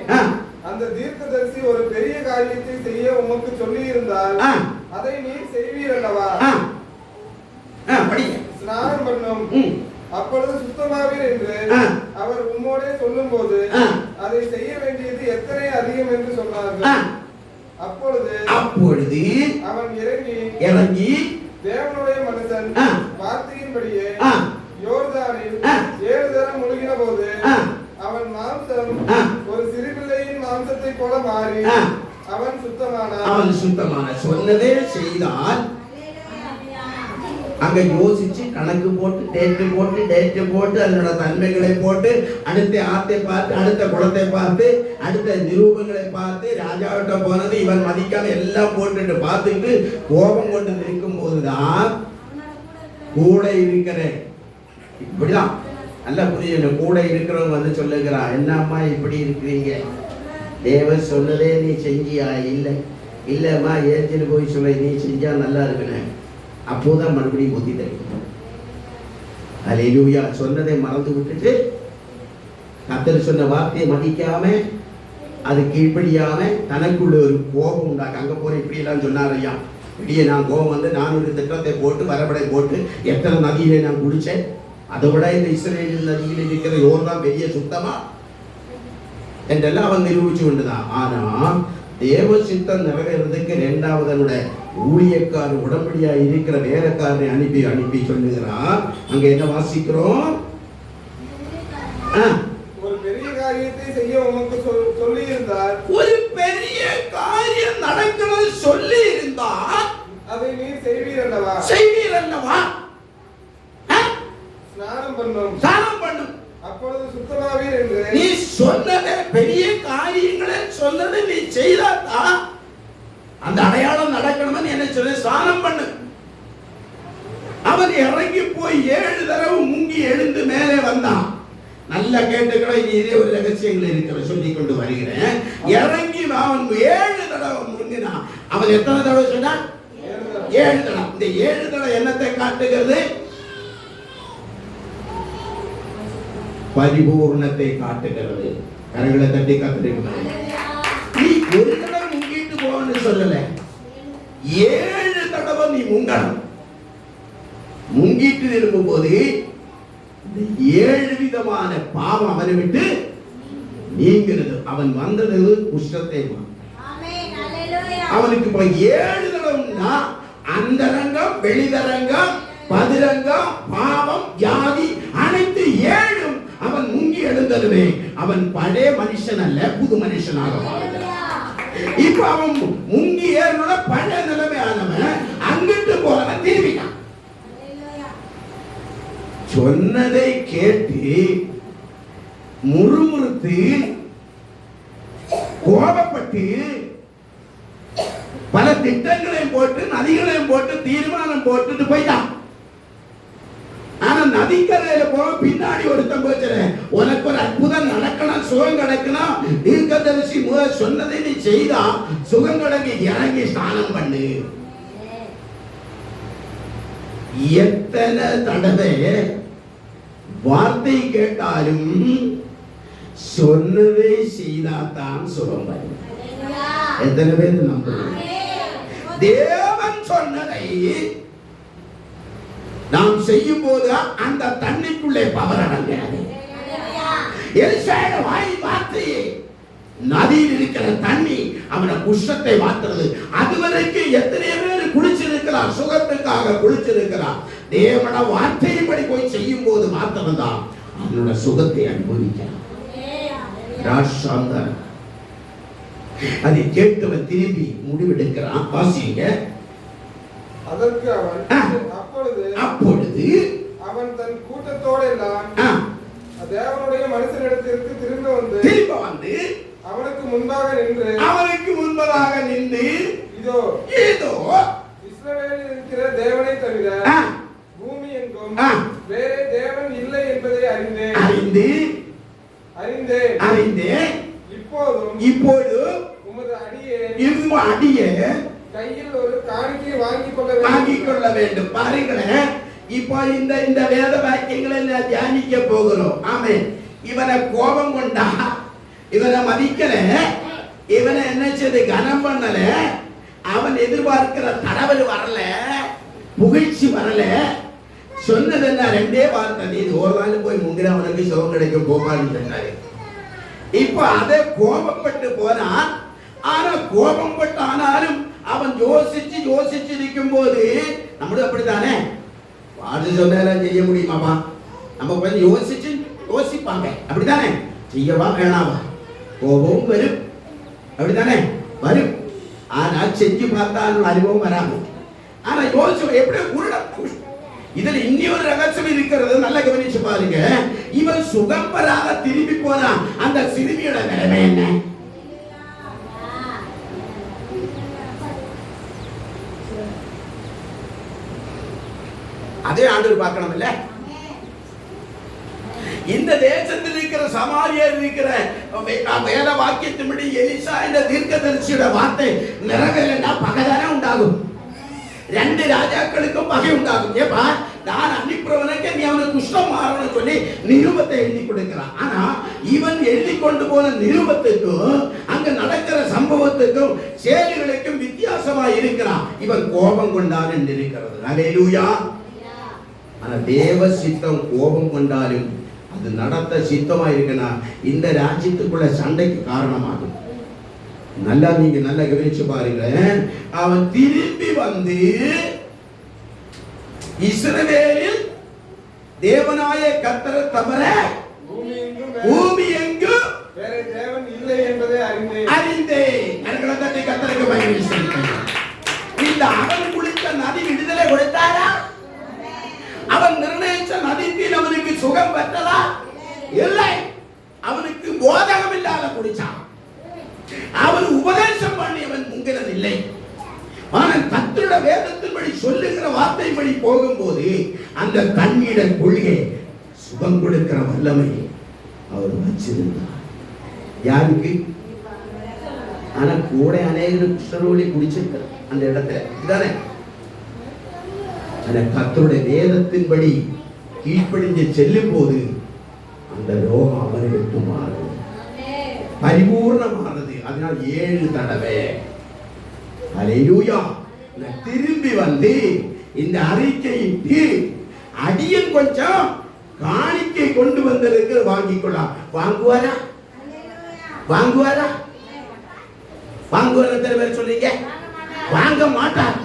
அந்த தீர்க்கதரிசி ஒரு பெரிய காரியத்தை செய்ய உமக்கு சொல்லி இருந்தால் அதை நீர் செய்வீர் அல்லவா? ஸ்நானம் பண்ணும், அப்பொழுது சுத்தமாவீர் என்று அவர் உம்மோடே சொல்லும் போது அதை செய்ய வேண்டியது எத்தனை அதிகம் என்று சொன்னார்கள். அப்பொழுது அவன் இறங்கி தேவனுடைய மனுஷன் வார்த்தையின்படியே யோர்தானில் 7 தரம் முழுகின போது அவன் மாம்சம் ஒரு சிறுபிள்ளையின் மாம்சத்தை போல மாறி அவன் சுத்தமான. சொன்னதே செய்தால் அங்க யோசிச்சு கணக்கு போட்டு டேட்டு போட்டு அதனோட தன்மைகளை போட்டு அடுத்த ஆத்தை பார்த்து அடுத்த குளத்தை பார்த்து அடுத்த நிரூபங்களை பார்த்து ராஜாவிட்ட போனது இவன் மதிக்காம எல்லாம் போட்டுட்டு பார்த்துட்டு கோபம் கொண்டு நிற்கும் போதுதான் கூட இருக்கிற இப்படிதான் நல்லா புரியணும். கூட இருக்கிறவங்க வந்து சொல்லுகிறான், என்னம்மா இப்படி இருக்கிறீங்க? தேவன் சொன்னதே நீ செஞ்சியா? இல்லம்மா ஏஞ்சிட்டு போய் சொல்ல, நீ செஞ்சா நல்லா இருக்குன்னு. அப்போதான் மறுபடியும் புத்தி தெரியும். அல்லேலூயா. சொன்னதை மறந்து விட்டுட்டு கர்த்தர் சொன்ன வார்த்தையை மதிக்காம அது கீழ்ப்படியாம தனக்குள்ள ஒரு கோபம் உண்டாக்க. அங்க போற இப்படி எல்லாம் சொன்னார் ஐயா. இப்படியே நான் கோபம் வந்து நான் ஒரு திட்டத்தை போட்டு வரப்படை போட்டு எத்தனை நதியிலே நான் குடிச்சேன். அதை விட இந்த இஸ்ரவேல் நதியில் இருக்கிற யோர்தான் பெரிய சுத்தமா என்றெல்லாம் அவன் நிரூபிச்சு கொண்டுதான். ஆனா தேவ சித்தம் நிறைவேறதுக்கு இரண்டாவது ஊழியக்காரர் உடம்படியா இருக்கிற வேலைக்காரனை அனுப்பி சொல்லுகிறார். அங்க என்ன வாசிக்கிறோம்? ஒரு பெரிய காரியத்தை செய்ய உமக்கு சொல்லி இருந்தார், ஒரு பெரிய காரியம் நடக்கணும் சொல்லி இருந்தால் அதை நீர் செய்வீர் அல்லவா? ஸ்நானம் பண்ணும், அப்பொழுது சுத்தமாவீர் என்று நீ சொன்னதே பெரிய காரியங்களை சொன்னது நீ செய்தாத்தா அந்த அடையாளம் நடக்கணும்னு என்ன சொல்ல? ஸ்நானம் பண்ணு. அவன் இறங்கி போய் 7 தடவை முங்கி எழுந்து மேலே வந்தான். நல்லா கேட்டுக்கணும். இனி இதே ஒரு ரகசியங்கள் இருக்கிற சொல்லிக் கொண்டு வருகிறேன். இறங்கி அவன் 7 தடவை முழுங்கினான். அவன் எத்தனை தடவை சொன்னான்? 7 தடவை. இந்த 7 தடவை என்னத்தை காட்டுகிறது? பரிபூர்ணத்தை காட்டுகிறது. கரங்களை தட்டி காத்துட்டு நீ ஒரு தடவை முங்கிட்டு போன்னு சொல்லல, 7 தடவை நீ முங்கணும். முங்கிட்டு இருக்கும் போது 7 விதமான பாவம் அவனை விட்டு நீங்கிறது. அவன் வந்தது குஷ்டத்தை. அவனுக்கு இப்ப 7 தடவைன்னா அந்தரங்கம், வெளிதரங்கம், பதிரங்கம், பாவம், வியாதி அனைத்து 7ம் அவன் முங்கி எழுந்ததுமே அவன் பழைய மனுஷன் அல்ல, புது மனுஷனாக இப்ப அவன் முங்கி ஏறின பழைய நிலைமையானவன் அங்கிட்டு போறவன் திரும்பிட்டான். சொன்னதை கேட்டு முறுமுறுத்து கோபப்பட்டு பல திட்டங்களையும் போட்டு நதிகளையும் போட்டு தீர்மானம் போட்டுட்டு போயிட்டான். ஆனா நதிக்கரையில போக பின்னாடி ஒருத்தன் போச்சுற, உனக்கு ஒரு அற்புதம் நடக்கணும், சுகம் கிடைக்கணும், தீர்க்கதரிசி சொன்னதை நீ செய்தா சுகம் கிடைக்க இறங்கி ஸ்நானம் பண்ணு. எத்தனை தடவை வார்த்தை கேட்டாலும் சொன்னதை செய்தாதான் சுகம் வரும். எத்தனை பேர் நம்புறோம்? தேவன் சொன்னதை நாம் செய்யும் போது அந்த தண்ணிக்குள்ளே பவர் அடங்காது. எலிசாயோட வாய் வார்த்தையே நதியில் இருக்கிற தண்ணி அவன குஷ்டத்தை மாற்றுறது. அதுவரைக்கும் எத்தனையோ பேர் குளிச்சிருக்கிறார், சுகத்துக்காக குளிச்சிருக்கிறார். தேவன வார்த்தையின்படி போய் செய்யும் போது மாத்திரம்தான் அவனோட சுகத்தை அனுபவிக்கிறான். அதை கேட்டவன் திரும்பி முடிவெடுக்கிறான். வாசிங்க. அதற்கு அவன் அப்பொழுது அவன் தன் கூட்டத்தோடு எல்லாம் தேவனுடைய மனுஷனிடத்திற்கு திரும்ப வந்து அவனுக்கு முன்பாக நின்று இதோ இஸ்ரவேலில் இருக்கிற தேவனை தவிர பூமி எங்கும் வேறே தேவன் இல்லை என்பதை அறிந்தேன். இப்போது உமது அடியே கையில் ஒரு காணிக்கை வாங்கிக் கொள்ள வேண்டும். பாருங்களேன், இப்போ இந்த வேத வாக்கியங்களை தியானிக்க போகிறோம். ஆமே, இவனை கோபம் கொண்டா, இவனை மதிக்கல, இவனை என்ன செய்து கனம் பண்ணல, அவன் எதிர்பார்க்கிற தடவல் வரல, புகழ்ச்சி வரல. சொன்னது என்ன? 2 வார்த்தை, நீ ஒரு நாள் போய் முங்கிற அவனுக்கு சுகம் கிடைக்கும் போகான்னு சொன்னாரு. இப்ப அதை கோபப்பட்டு போனான். ஆனா கோபம் பட்டு ஆனாலும் அவன் யோசிச்சு இருக்கும் போது நம்மளும் அப்படித்தானே, வாடு சொன்னாலும் செய்ய முடியுமாப்பா? நம்ம கொஞ்சம் யோசிப்பாங்க, அப்படித்தானே? செய்யவா வேணாவா? கோபம் வரும், அப்படித்தானே வரும். ஆனா செஞ்சு பார்த்தாலும் அனுபவம் வராது. ஆனா யோசிச்சு எப்படியோ குருடம். இதுல இன்னொரு ரகசியம் இருக்கிறது, நல்லா கவனிச்சு பாருங்க. இவன் சுகம் பெறாத திரும்பி போனான். அந்த சிறுமியோட நிலைமை என்ன? அதே ஆண்டவர் பார்க்கணும் இல்ல? இந்த தேசத்தில் இருக்கிற சமாரியர் இருக்கிற வேத வாக்கியத்தின்படி எலிசா என்ற தீர்க்கதரிசியோட வார்த்தை நிறைவேறனா பகைதானே உண்டாகும். 2 ராஜாக்களுக்கும் பகை உண்டாகும். ஏப்பா, நான் அன்னிப்புறவனுக்கு நீ அவனுக்கு குஷ்டம் மாறணும்னு சொல்லி நிருபத்தை எழுதி கொடுக்கிறான். ஆனா இவன் எழுதி கொண்டு போன நிருபத்துக்கும் அங்க நடக்கிற சம்பவத்துக்கும் செயல்களுக்கும் வித்தியாசமா இருக்கிறான். இவன் கோபம் கொண்டான் என்று இருக்கிறது. அல்லேலூயா. ஆனா தேவ சித்தம் கோபம் கொண்டாலும் அது நடத்த சித்தமா இருக்குன்னா இந்த ராஜ்யத்துக்குள்ள சண்டைக்கு காரணமாகும். நீங்க நல்லா கவனிச்சு பாருங்க. அவன் திரும்பி வந்து இஸ்ரவேலில் தேவனாய கர்த்தரை தவிர பூமி எங்கும் வேற தேவன் இல்லை என்பதை அறிந்தேன். கர்த்தருக்கு மகிமை செலுத்துங்கள். இந்த அவன் குளித்த நதி விடுதலை கொடுத்தாரா? அவன் நிர்ணயிச்ச நதியில் அவனுக்கு சுகம் பெற்றதா? இல்லை. அவனுக்கு போதகம் இல்லாத குடிச்சான். அவன் உபதேசம் பண்ணி அவன் முங்கினதில்லை. ஆனால் கர்த்தருடைய வேதத்தின்படி சொல்லுகிற வார்த்தைப்படி போகும்போது அந்த தண்ணீர கொள்கை சுகம் கொடுக்கிற வல்லமை அவர் வச்சிருந்தார். யாருக்கு? ஆனா கூட அநேகர் குஷ்டரோகி குடிச்சிருக்கார் அந்த இடத்துல, இதுதானே. ஆனா கர்த்தருடைய வேதத்தின்படி கீழ்ப்படிஞ்சு செல்லும் போது அந்த ரோகம் அவரை விட்டு மாறும், பரிபூர்ணமானது. அதனால் 7 தடவை அல்லேலூயா திரும்பி வந்து இந்த அறிக்கையிட்டு அடியன் கொஞ்சம் காணிக்கை கொண்டு வந்திருக்கு வாங்கிக்கொள்ளலாம். வாங்குவாரா? வாங்குவாரா? வாங்குவார எத்தனை பேர் சொல்றீங்க? வாங்க மாட்டார்.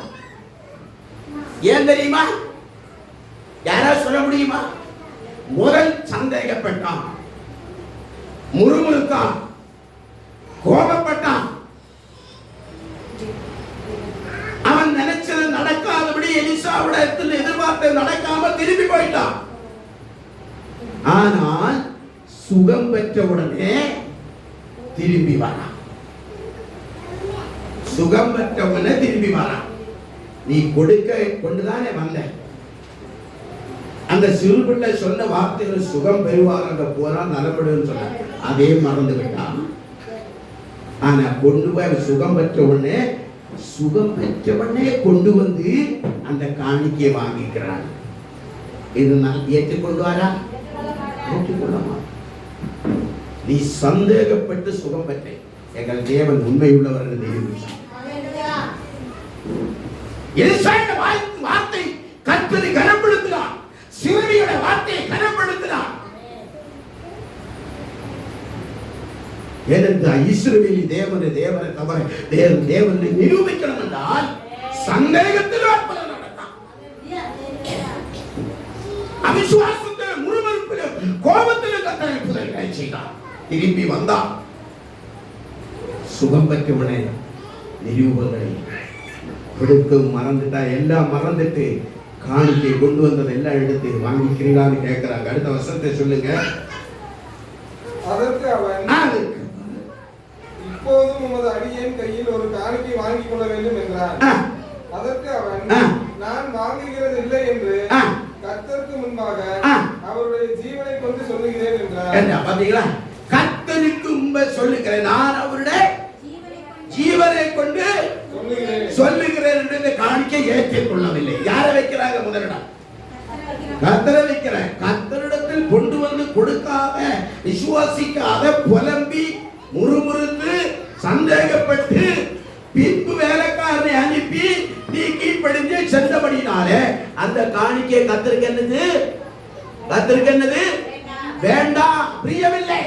ஏன் தெரியுமா? யாராவது சொல்ல முடியுமா? முதல் சந்தேகப்பட்டான், முறுமுறுத்தான், கோபப்பட்டான். அவன் நினைச்சது நடக்காதபடி எலிசாவிடத்தில் எதிர்பார்த்தது நடக்காம திரும்பி போயிட்டான். ஆனால் சுகம் பெற்ற உடனே திரும்பி வரான். சுகம் பெற்ற உடனே திரும்பி வரான். நீ கொடுக்க கொண்டுதானே வந்த. அந்த சிறு பிள்ளை சொன்ன வார்த்தைகள் சுகம் பெறுவார், அங்க போனா நலப்படுன்னு சொன்ன, அதே மறந்து விட்டான். ஆனா கொண்டு போய் சுகம் பெற்ற உடனே கொண்டு வந்து அந்த காணிக்கையை வாங்கிக்கிறான். இது நான் ஏற்றுக்கொள்வாரா? ஏற்றுக்கொள்ளமா? நீ சந்தேகப்பட்டு சுகம் பெற்ற எங்கள் தேவன் உண்மை உள்ளவர்கள் நிரூபித்தார். வார்த்தை கர்த்தரை கனப்படுத்தினார், சிறுமியோட வார்த்தையை கனப்படுத்தினார். ஏனென்றால் இஸ்ரவேலி தேவனை தவிர தேவனை நிரூபிக்கணும் என்றால் சந்தேகத்தில் அற்புதம் நடத்தான். அவிசுவாசத்தில், முறுமுறுப்பிலும், கோபத்திலும் கர்த்தர் அற்புதங்களை செய்தார். திரும்பி வந்தார். சுகம் பெற்றவனை நிரூபங்களை கொடுத்து மறந்துட்டா, எல்லாம் மறந்துட்டு காணிக்கை கொண்டு வந்ததை எல்லாம் எடுத்து வாங்கிக்கிறீங்களான்னு கேட்கிறாங்க. அடுத்த வசனத்தை சொல்லுங்க. அதற்கு அவன், இப்போதும் உமது அடியேன் கையில் ஒரு காணிக்கை வாங்கிக் கொள்ள வேண்டும் என்றான். அதற்கு அவன், நான் வாங்குகிறது இல்லை என்று கர்த்தருக்கு முன்பாக அவருடைய ஜீவனை கொண்டு சொல்லுகிறேன் என்றார். பாத்தீங்களா? கர்த்தருக்கு முன்பு சொல்லுகிறேன், நான் அவருடைய ஜீவனை கொண்டு சொல்லுகிறேன் என்று இந்த காணிக்கை ஏற்றுக்கொள்ளவில்லை. யாரை வைக்கிறாங்க? முதலிடம் கர்த்தரை வைக்கிறார். கர்த்தரிடத்தில் கொண்டு வந்து கொடுக்காத, விசுவாசிக்காத, புலம்பி முறுமுறுத்து சந்தேகப்பட்டு பின்பு வேலைக்காரனை அனுப்பி நீ கீழ்ப்படிந்து சென்றபடினாலே அந்த காணிக்கை கர்த்தருக்கு என்னது? கர்த்தருக்கு என்னது? வேண்டாம், பிரியமில்லை.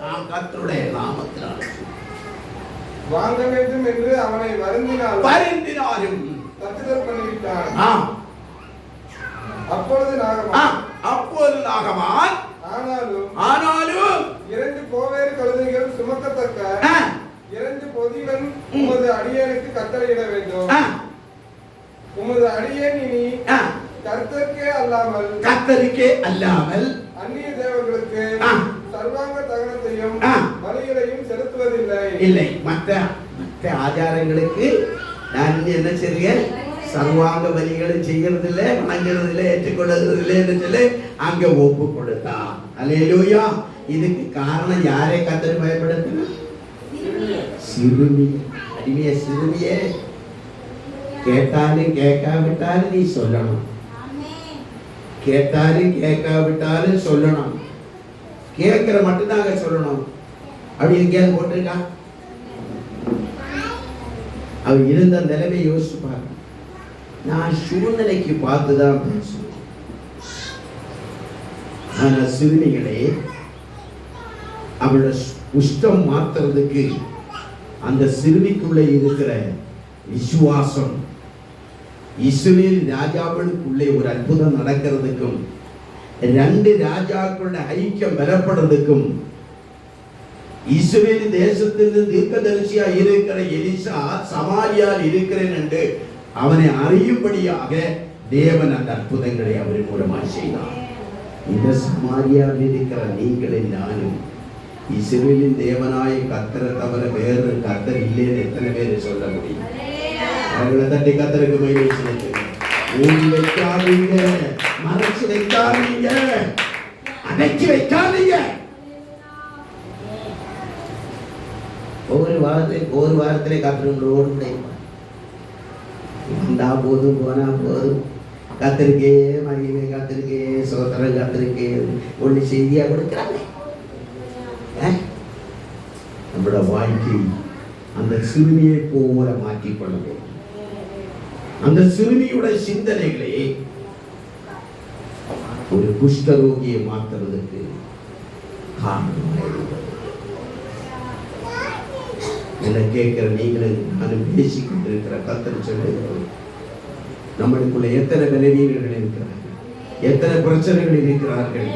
நாம் கர்த்தருடைய நாமத்தினால் வாங்க வேண்டும் என்று அவனை வருந்தினாலும் தட்டுதல் பண்ணிவிட்டான். அப்பொழுது நாகமான், ஆனாலும் 2 கோவேறு கழுதைகள் சுமக்கத்தக்க 2 பொதிகள் உமது அடியேனுக்கு கட்டளையிட வேண்டும். உமது அடியேன் இனி கர்த்தருக்கே அல்லாமல் அந்நிய தேவர்களுக்கு சர்வாங்க தகனத்தையும் பலிகளையும் செலுத்துவதில்லை. மற்ற ஆச்சாரங்களுக்கு நான் என்ன செய்றேன்? சர்வாங்க பலிகளும் செய்யறது இல்லை, வணங்குறது இல்லை, ஏற்றுக்கொள்றது இல்லை என்று சொல்லி அங்க ஒப்பு கொடுத்தான். அல்லேலூயா. இதுக்கு காரணம் யாரை கர்த்தர் பயன்படுத்தினார்? சிறுமி, அடிமைய சிறுமியே. கேட்டாலும் கேட்காவிட்டாலும் நீ சொல்லணும், கேட்டாலும் கேட்காவிட்டாலும் சொல்லணும். கேட்கிற மட்டும்தாங்க சொல்லணும். அப்படி எங்கேயாவது போட்டிருக்கா? அவர் இருந்த நிலைமை யோசிப்பார். நான் சூழ்நிலைக்கு பார்த்துதான் பேசுவேன். ஆனா சிறுமிகளே, அவளோட குஷ்டம் மாத்துறதுக்கு அந்த சிறுமிக்குள்ள இருக்கிற விசுவாசம், இஸ்ரவேல் ராஜாக்களுக்குள்ளே ஒரு அற்புதம் நடக்கிறதுக்கும் 2 ராஜாக்களோட ஐக்கியம் பலப்படுறதுக்கும் இஸ்ரவேல் தேசத்திலிருந்து தீர்க்கதரிசியா இருக்கிற எலிசா சமாரியால் இருக்கிறேன் என்று அவனை அறியும்படியாக தேவன் அந்த அற்புதங்களை அவர் மூலமாக செய்தார். இந்த சமாரியாவில் இருக்கிற நீங்களும் நானும் இஸ்ரவேலின் தேவனாய கர்த்தரை தவிர வேறு கர்த்தர் இல்லைன்னு எத்தனை பேர் சொல்ல முடியும்? அவர்களை தட்டி கர்த்தருக்கு மகிமை செலுத்துங்க. ஊதி வைக்காதீங்க, மறைச்சு வைக்காதீங்க, அடைச்சி வைக்காதீங்க. ஒரு வாரத்திலே கத்தர்களோடு கூட வந்தா போதும் போனா போதும், கத்திருக்கே மகிமை, கத்திருக்கே சோதரம், கத்திருக்கே ஒன்று செய்தியா கொடுக்கிறாங்க. நம்மளோட வாழ்க்கை அந்த சிறுமியை போல மாற்றிக்கொள்ள வேண்டும். அந்த சிறுமியோட சிந்தனைகளை ஒரு குஷ்டரோகியை மாற்றுவதற்கு காரணம். என்ன கேட்கிற நீங்களும் நானும் பேசிக்கொண்டிருக்கிற கர்த்தர் சொல்லுகிறோம், நம்மளுக்குள்ள எத்தனை பலவீனங்கள் இருக்கிறார்கள், எத்தனை பிரச்சனைகள் இருக்கிறார்கள்,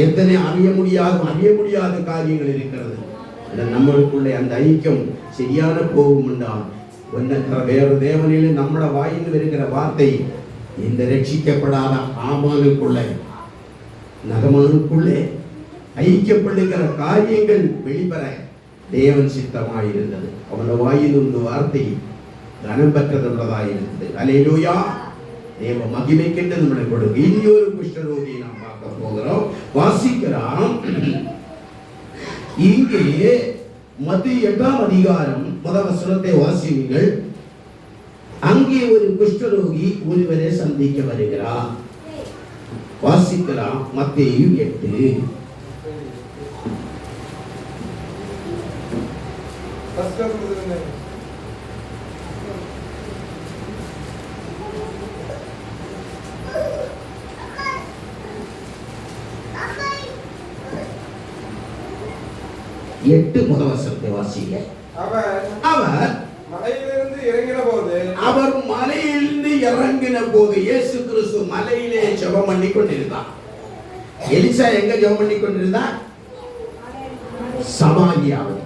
எத்தனை அறிய முடியாத காரியங்கள் இருக்கிறது. நம்மளுக்குள்ளே அந்த ஐக்கியம் சரியான போகும் என்றால் வேறு தேவனிலே நம்மள வாயில் இருக்கிற வார்த்தை இந்த ரட்சிக்கப்படாத ஆமானுக்குள்ளே நகமானுக்குள்ளே ஐக்கியப்படுகிற காரியங்கள் வெளிப்பெற தேவன் சித்தமாயிருந்தது. அவனோட வாயில் ஒரு வார்த்தை கனம் பெற்றதுள்ளதாயிருந்தது. அல்லேலூயா, தேவ மகிமைக்கென்று நம்மளை கொடுக்க. இனி ஒரு குஷ்டரோகியை நாம் பார்க்க போகிறோம். வாசிக்கிறோம் இங்கே மத்திய 8ஆம் அதிகாரம் 1 வசனத்தை வாசியுங்கள். அங்கே ஒரு குஷ்டரோகி ஒருவரை சந்திக்க வருகிறார். வாசிக்கலாம் மத்தேயு 8. முதல் வசனத்தை வாசிங்க. அவர் மலையிலிருந்து இறங்கின போது இயேசு கிறிஸ்து மலையிலே ஜெபம் பண்ணி கொண்டிருந்தார். எலிசா எங்க ஜெபம் பண்ணி கொண்டிருந்தார்? சமாரியாவில்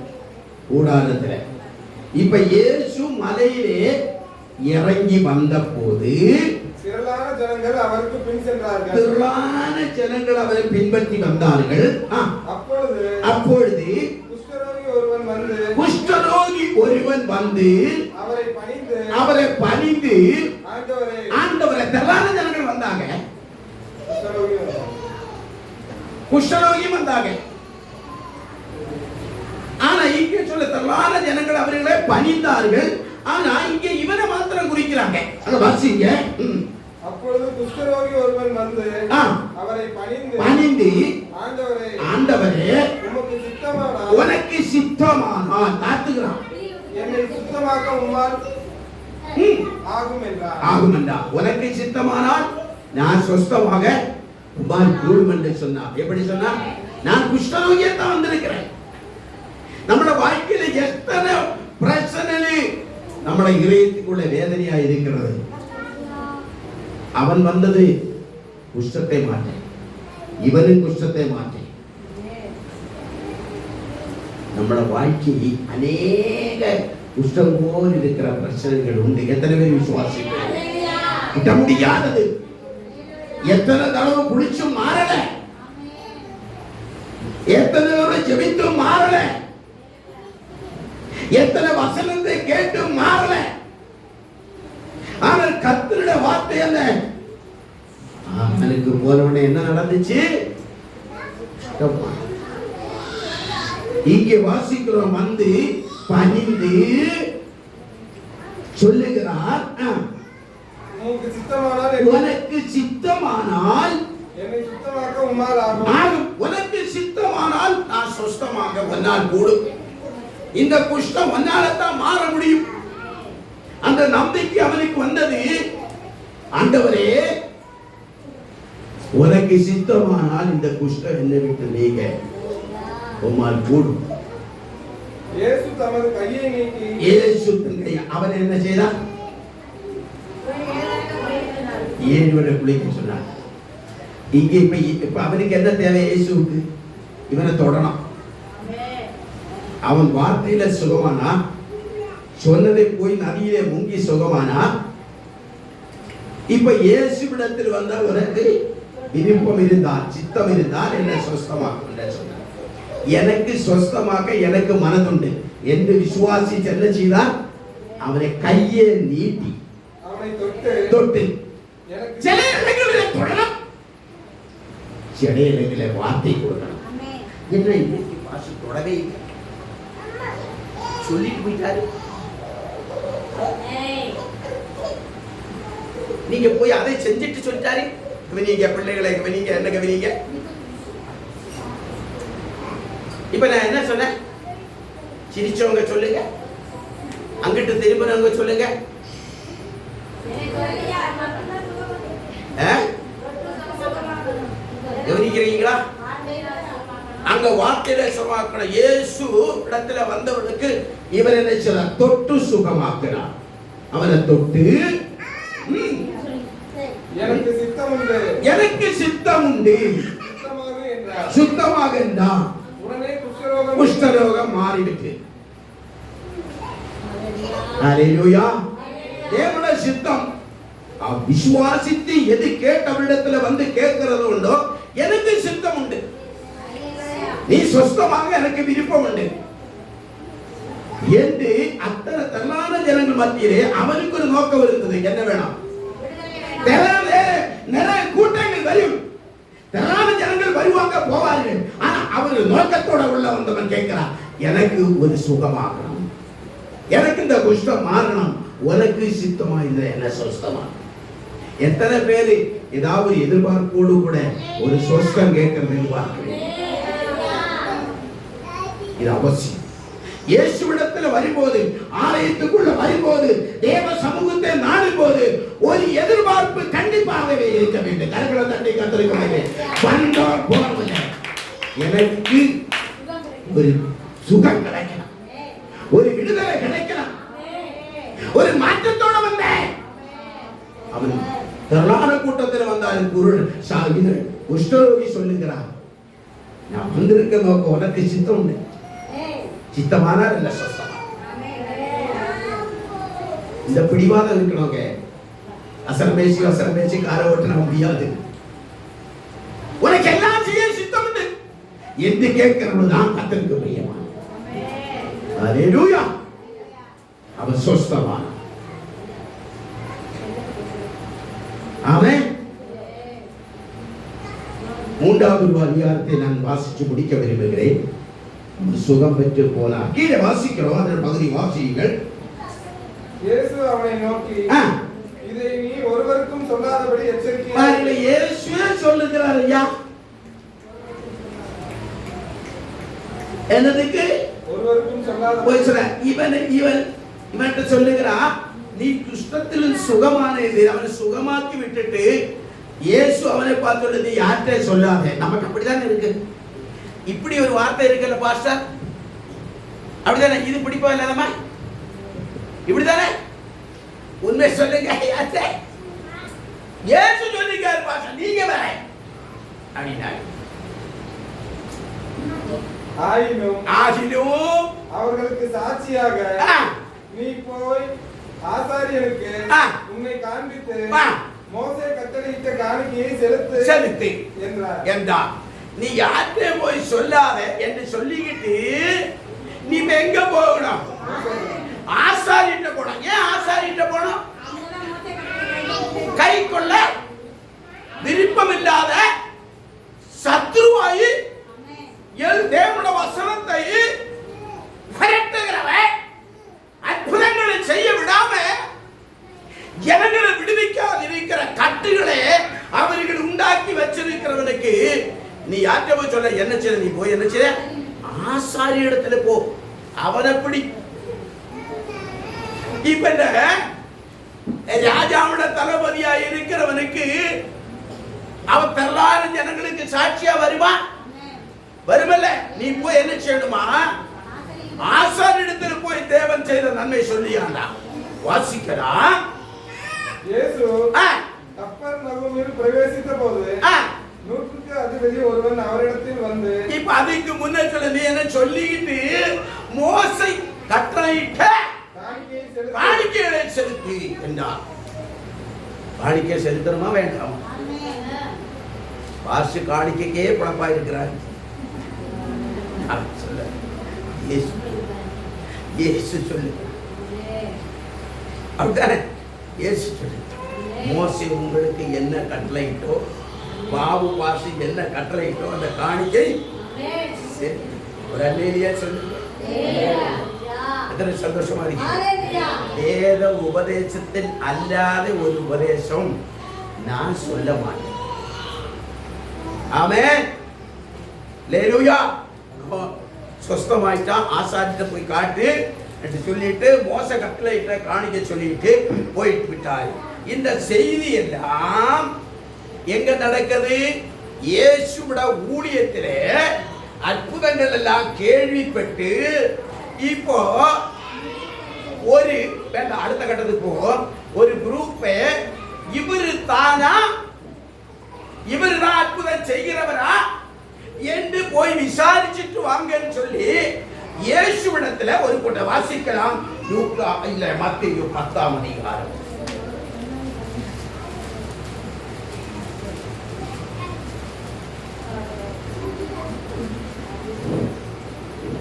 கூடாரத்தில். இப்ப இயேசு மலையிலே இறங்கி வந்த போது திரளான ஜனங்கள் அவருக்கு பின் சென்றார்கள். திரளான ஜனங்கள் அவரை பின்பற்றி வந்தார்கள். அப்பொழுது குஷ்டரோகி ஒருவன் வந்து அவரை பணிந்து ஆண்டவரை, திரளான ஜனங்கள் வந்தாங்க, குஷ்டரோகி வந்தாங்க. ஆனா இங்க சொல்ல திரளான ஜனங்கள் அவர்களை பணிந்தார்கள். ஆனா இங்க இவனை மாத்திரம் குறிக்கிறாங்க. அத வாசிங்க. அப்பொழுது குஷ்டரோகி ஒருவன் வந்து அவரை பணிந்து ஆண்டவரே உனக்கு சித்தமானால் காத்துகிறான், என்னை சுத்தமாக்க உம்மால் ஆகும் என்றார். உனக்கு சித்தமானால் நான் சுத்தமாக உம்மால் கூடும் என்று சொன்னார். எப்படி சொன்னார்? நான் குஷ்டரோகியை தான் வந்திருக்கிறேன். நம்மளோட வாழ்க்கையில எத்தனை பிரச்சனை நம்மள இதயத்துக்குள்ள வேதனையா இருக்கிறது. அவன் வந்தது குஷ்டத்தை மாற்ற, இவனும் குஷ்டத்தை மாற்ற. நம்மளோட வாழ்க்கை அநேக குஷ்டம் போல் இருக்கிற பிரச்சனைகள் உண்டு. எத்தனை பேர் விசுவாசிக்கிறோம்? விட முடியாதது. எத்தனை தடவை குளிச்சும் மாறல, எத்தனை தடவை ஜெபித்தும் மாறல, எத்தனை வசனத்தை கேட்டும் மாறல. ஆனால் கர்த்தருடைய வார்த்தை என்ன? அவனுக்கு போனவனே என்ன நடந்துச்சு? இங்கே வாசிக்கிறோம், வந்து பணிந்து சொல்லுகிறார், உனக்கு சித்தமானால் என்னை சுத்தமாக்க உம்மால் ஆகும். உனக்கு சித்தமானால் நான் சுத்தமாக உன்னால் கூடும். இந்த குஷ்டம் உன்னால்தான் மாற முடியும். அந்த நம்பிக்கை அவனுக்கு வந்தது. ஆண்டவரே உனக்கு சித்தமானால் இந்த குஷ்டம் என்னை விட்டு நீங்க உம்மால் கூடும். இயேசு தமது கையை நீட்டி அவன் என்ன செய்தான்? 7 வரை குளிக்க சொன்னார். இங்க இப்ப அவனுக்கு என்ன தேவை? இயேசுவுக்கு இவனை தொடணும். அவன் வார்த்தையில சுகமானா, சொன்னதை போய் நதியிலே முங்கி சுகமானா, இப்ப இயேசுவிடத்தில் வந்தால் உனக்கு விருப்பம் இருந்தால், சித்தம் இருந்தால் என்ன சொஸ்தமாக்கும் என்று சொன்னார். எனக்கு சொஸ்தமாக்க எனக்கு மனதுண்டு என்று விசுவாசி செல்ல செய்தார். அவனை கையை நீட்டி அவனை தொட்டு சில இடங்களிலே தொடரும், சில இடங்களிலே வார்த்தை கொடுக்கணும். என்ன இன்னைக்கு பாசி தொடவே இல்லை. சொல்லிட்டு போயிட்டாரு. நீங்க போய் அதை செஞ்சுட்டு சொல்லிட்டாரு. கவனிங்க பிள்ளைகளை, கவனிங்க, என்ன கவனிங்க. இப்ப நான் என்ன சொன்னேன்? சிரிச்சவங்க சொல்லுங்க, அங்கிட்டு திரும்பினவங்க சொல்லுங்க. கவனிக்கிறீங்களா? அங்க வார்த்தையில சுகமாக்கணும். இயேசு இடத்துல வந்தவனுக்கு இவர் என்ன செய்தார்? தொட்டு சுகமாக்கினார். அவனை தொட்டு எனக்கு சித்தம் உண்டு, எனக்கு சித்தம் உண்டு, சுத்தமாக என்றார். உடனே குஷ்டரோகம் மாறிவிட்டு. ஹல்லேலூயா. தேவனுடைய சித்தம். விசுவாசித்து எது கேட்டவரிடத்துல வந்து கேட்கிறது உண்டோ, எனக்கு சித்தம் உண்டு, நீ சொஸ்தமாக எனக்கு விருப்பம் உண்டு என்று அத்தனை தள்ளான ஜனங்கள் மத்தியிலே அவனுக்கு ஒரு நோக்கம் இருந்தது. என்ன வேணும்? நிறைய கூட்டங்கள் வரும், திரளான ஜனங்கள் வருவாங்க போவார்கள். ஆனா அவர் நோக்கத்தோட உள்ள வந்தவன் கேட்கிறான், எனக்கு ஒரு சுகமாகணும், எனக்கு இந்த குஷ்டம் மாறணும், உனக்கு சித்தமா இல்லை, என்ன சொஸ்தமா? எத்தனை பேரு ஏதாவது எதிர்பார்ப்போடு கூட ஒரு சொஸ்தம் கேட்கறது எதிர்பார்க்கிறேன். இது அவசியம். இயேசுவிடத்தில் வரும்போது, ஆலயத்துக்குள்ள வரும்போது, தேவ சமூகத்தை நாடும் போது ஒரு எதிர்பார்ப்பு கண்டிப்பாகவே இருக்க வேண்டும். கரங்களை தட்டி கத்திருக்க வந்தோம் போனவங்க எனக்கு ஒரு சுகம் கிடைக்கலாம், ஒரு விடுதலை கிடைக்கலாம், ஒரு மாற்றத்தோட வந்தேன். அவன் திரளான கூட்டத்தில் வந்தாலும் குருள் சாகினர் குஷ்டரோகி சொல்லுகிறார், நான் வந்திருக்க நோக்கம் உனக்கு சித்தம் உண்டு, சித்தமானார் இல்ல சொஸ்தமா. இந்த பிடிவாதம் இருக்கணுங்க. அசல் பேச்சு கார ஓட்ட முடியாது. உனக்கு எல்லாம் செய்ய சித்தம் உண்டு என்று கேட்கிறது தான் கர்த்தருக்கு பிரியமான. ஹல்லேலூயா. அவன் சொஸ்தமான. ஆமென். மூன்றாவது அதிகாரத்தை நான் வாசிச்சு முடிக்க விரும்புகிறேன். சுகம் பெற்று போனார். கீழே வாசிக்கிறோம், அதன் பகுதி வாசியுங்கள். இயேசு அவனை நோக்கி, இதை நீ ஒருவருக்கும் சொல்லாதபடி எச்சரிக்கையாக. இயேசுவே சொல்லுகிறார். ஐயா என்னதுக்கு ஒருவருக்கும் சொல்லாத இவன்கிட்ட சொல்லுகிறா, நீ குஷ்டத்தில் சுகமானது. அவனை சுகமாக்கி விட்டுட்டு இயேசு அவனை பார்த்து, நீ யார்கிட்ட சொல்லாத. நமக்கு அப்படிதான் இருக்கு. இப்படி ஒரு வார்த்தை இருக்குல்ல பாஸ்டர், அப்படிதானே? இது பிடிப்பா இல்லாதமா? இப்படிதானே? உண்மை சொல்லுங்க. இயேசு சொல்லிருக்காரு பாஸ்டர், நீங்க வேற அப்படின்னாரு. ஆகிலும் அவர்களுக்கு சாட்சியாக நீ போய் ஆசாரியனுக்கு உன்னை காண்பித்து மோசே கட்டளையிட்ட காணிக்கையை செலுத்து என்றார். நீ யார்கிட்ட போய் சொல்லாத என்று சொல்லிக்கிட்டு நீ எங்க போகணும்? ஆசாரிட்ட போனோம். ஏன் ஆசாரிட்ட போனோம்? கை கொள்ள விருப்பம் இல்லாத சத்ருவாயி தேவனுடைய வசனத்தை விரட்டுகிறவன், அற்புதங்களை செய்ய விடாம ஜனங்களை விடுவிக்காது இருக்கிற கட்டுகளை அவர்கள் உண்டாக்கி வச்சிருக்கிறவனுக்கு நீ யார்கிட்ட போய் சொல்ல? என்ன செய்ய? நீ போய் என்ன செய்ய? ஆசாரி இடத்துல போ, அவனை பிடி. இப்ப ராஜாவோட தளபதியா இருக்கிறவனுக்கு அவன் திரளான ஜனங்களுக்கு சாட்சியா வருவான், வருமல்ல? நீ போய் என்ன செய்யணுமா? ஆசாரி இடத்துல போய் தேவன் செய்த நன்மை சொல்லியாண்டா. வாசிக்கலாம். இயேசு கப்பர்நகூமில் பிரவேசித்த போது 100க்கு அதிபதி ஒருவன் அவரிடத்தில் வந்து, இப்ப அதுக்கு முன்னே சொல்ல, நீ என்ன சொல்லிட்டு மோசே கட்டளையிட்ட காணிக்கைகளை செலுத்து என்றார். காணிக்கை செலுத்தணுமா வேண்டாமா? பாசு காணிக்கைக்கே பழப்பா இருக்கிறார். சொல்ல இயேசு சொல்லு, அப்படித்தானே? இயேசு சொல்லு, மோசே உங்களுக்கு என்ன கட்டளையிட்டோ, பாபு பாசு என்ன கட்டளையிட்டோ அந்த காணிக்கை ஒரு அல்லேலியா சொல்லுங்க. எத்தனை சந்தோஷமா இருக்கு. வேத உபதேசத்தில் அல்லாத ஒரு உபதேசம் நான் சொல்ல மாட்டேன். ஆமென். அல்லேலூயா. சொஸ்தமாயிட்டான், ஆசாரிட்ட போய் காட்டு என்று சொல்லிட்டு மோச கட்டளையிட்ட காணிக்க சொல்லிட்டு போயிட்டு விட்டார். இந்த செய்தி எல்லாம் எங்க நடக்குது? இயேசுவோட ஊழியத்திலே அற்புதங்கள் எல்லாம் கேள்விப்பட்டு இப்போ ஒரு அடுத்த கட்டத்துக்கு போ, ஒரு குரூப்பை இவரு தானா, இவரு தான் அற்புதம் செய்கிறவரா என்று போய் விசாரிச்சுட்டு வாங்கன்னு சொல்லி இயேசுவிடத்துல ஒரு கூட்டம் வாசிக்கலாம். லூக்கா இல்ல மத்தேயு 10ஆம் அதிகாரம்.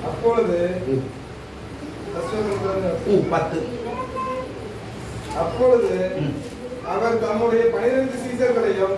அப்பொழுது 10. அப்பொழுது அவர் தம்முடைய 12 சீசர்களையும்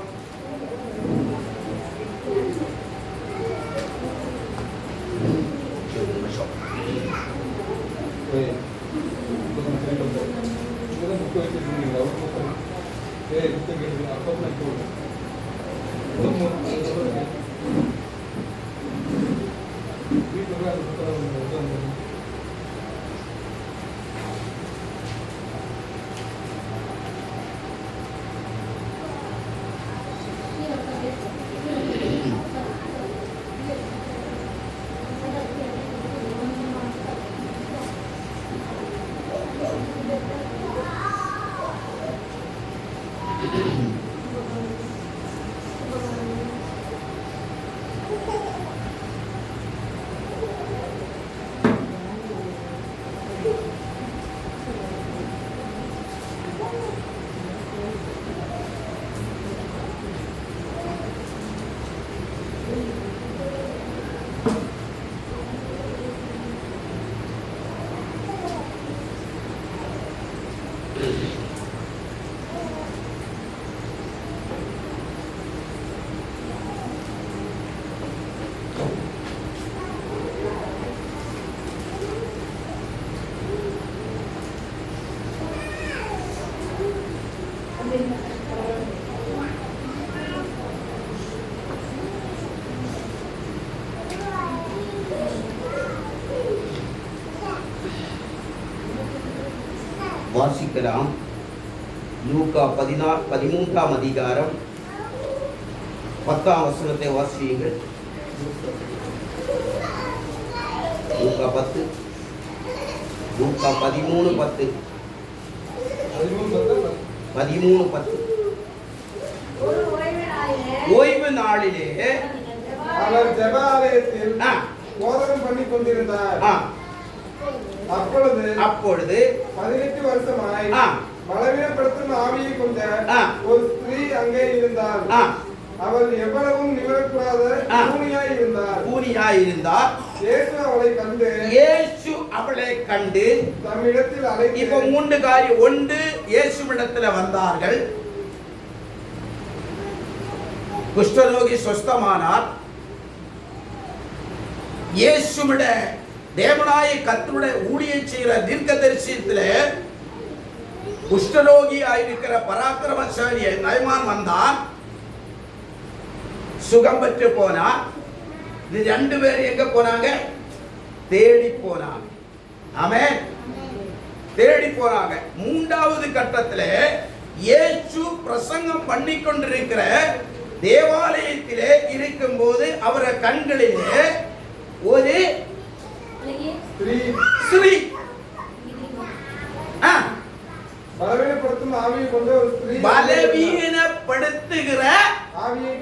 வாசிக்கலாம். லூக்கா 13ஆம் அதிகாரம் 10ஆம் வசனத்தை வாசியுங்கள். லூக்கா 10, லூக்கா 13:10. 13:10. ஓய்வு நாளிலே அவர் ஜெப ஆலயத்தில் போதகம் பண்ணி கொண்டிருந்தார். அப்பொழுது 18 வருஷமாய் பலவீனப்படுத்தும் ஆவியை கொண்ட ஒரு ஸ்திரீ அங்கே இருந்தார். அவள் எவ்வளவும் நிமிரக்கூடாத கூனியாய் இருந்தார். இயேசு அவளை கண்டு தம்மிடத்தில் அழைத்து, இப்ப 3 காரியம். 1, இயேசுவிடத்தில் வந்தார்கள், குஷ்டரோகி சொஸ்தமானார். இயேசுவிட தேவனாய கர்த்தருடைய ஊழியம் செய்கிற தீர்க்கதரிசியத்தில் குஷ்டரோகியாயிருக்கிற பராக்கிரமசாலி நயமான் வந்தான், சுகம் பெற்று போனார். இது 2 பேர் எங்க போனாங்க? தேடி போனாங்க. ஆமென். தேடி போனாங்க. 3வது கட்டத்தில் இயேசு பிரசங்கம் பண்ணி கொண்டிருக்கிற தேவாலயத்திலே இருக்கும்போது அவர கண்களிலே ஒரு ஸ்திரீ, பலவீனப்படுத்தும் ஆவியை கொண்ட ஒரு ஸ்திரீ, பலவீனப்படுத்துகிற ஆவியை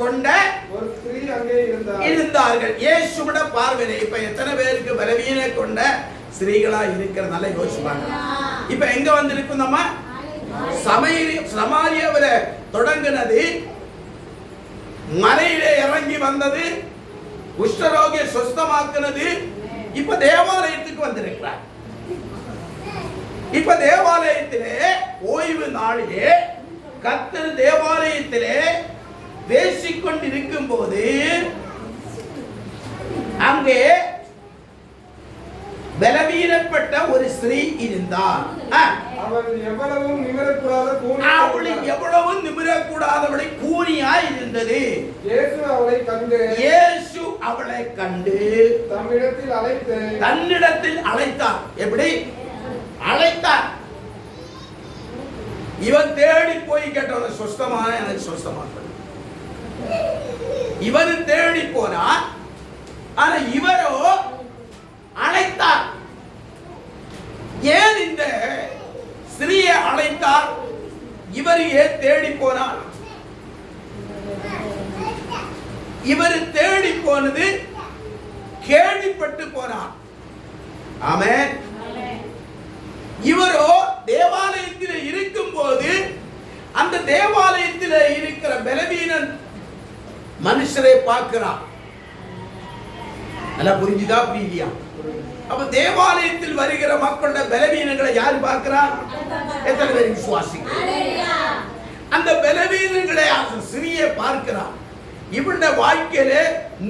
கொண்ட ஒரு ஸ்திரீ அங்கே இருந்தார்கள். இயேசுவிட பார்வையிலே இப்ப எத்தனை பேருக்கு பலவீன கொண்ட ஸ்திரீகளா இருக்கிறதுனால யோசிப்பாங்க. இப்ப எங்க வந்திருக்கும்? நம்ம சமாரியாவில தொடங்கினது, மலையிலே இறங்கி வந்தது, குஷ்டரோகியை சுஸ்தமாக்குனது, இப்ப தேவாலயத்துக்கு வந்திருக்கிறார். இப்ப தேவாலயத்திலே ஓய்வு நாளிலே கர்த்தர் தேவாலயத்திலே பேசிக்கொண்டிருக்கும் போது அங்கே பலவீனப்பட்ட ஒரு ஸ்திரீ இருந்தார். அவள் எவ்வளவும் நிமிரக்கூடாதவளை கூனியாய் இருந்தது. இயேசு அவளை கண்டு தன்னிடத்தில் அழைத்தார். எப்படி அழைத்தார்? இவன் தேடி போய் கேட்டவன சொஸ்தமான, எனக்கு சொஸ்தமா. இவரு தேடி போனார், ஆனா இவரோ அழைத்தார். ஏன் இந்த ஸ்திரீயை அழைத்தார்? இவர் ஏன் தேடி போனார்? இவர் தேடி போனது கேள்விப்பட்டு போனார். ஆமென். இவரோ தேவாலயத்தில் இருக்கும் போது அந்த தேவாலயத்தில் இருக்கிற பலவீனன் மனுஷரை பார்க்கிறார். நல்லா புரிஞ்சுதா புரியலையா? அப்ப தேவாலயத்தில் வருகிற மக்களோட பலவீனங்களை யார் பார்க்கிறார்? எத்தனை பேர் விசுவாசிகள்? அந்த பலவீனங்களை சிறிய பார்க்கிறார். இவருடைய வாழ்க்கையில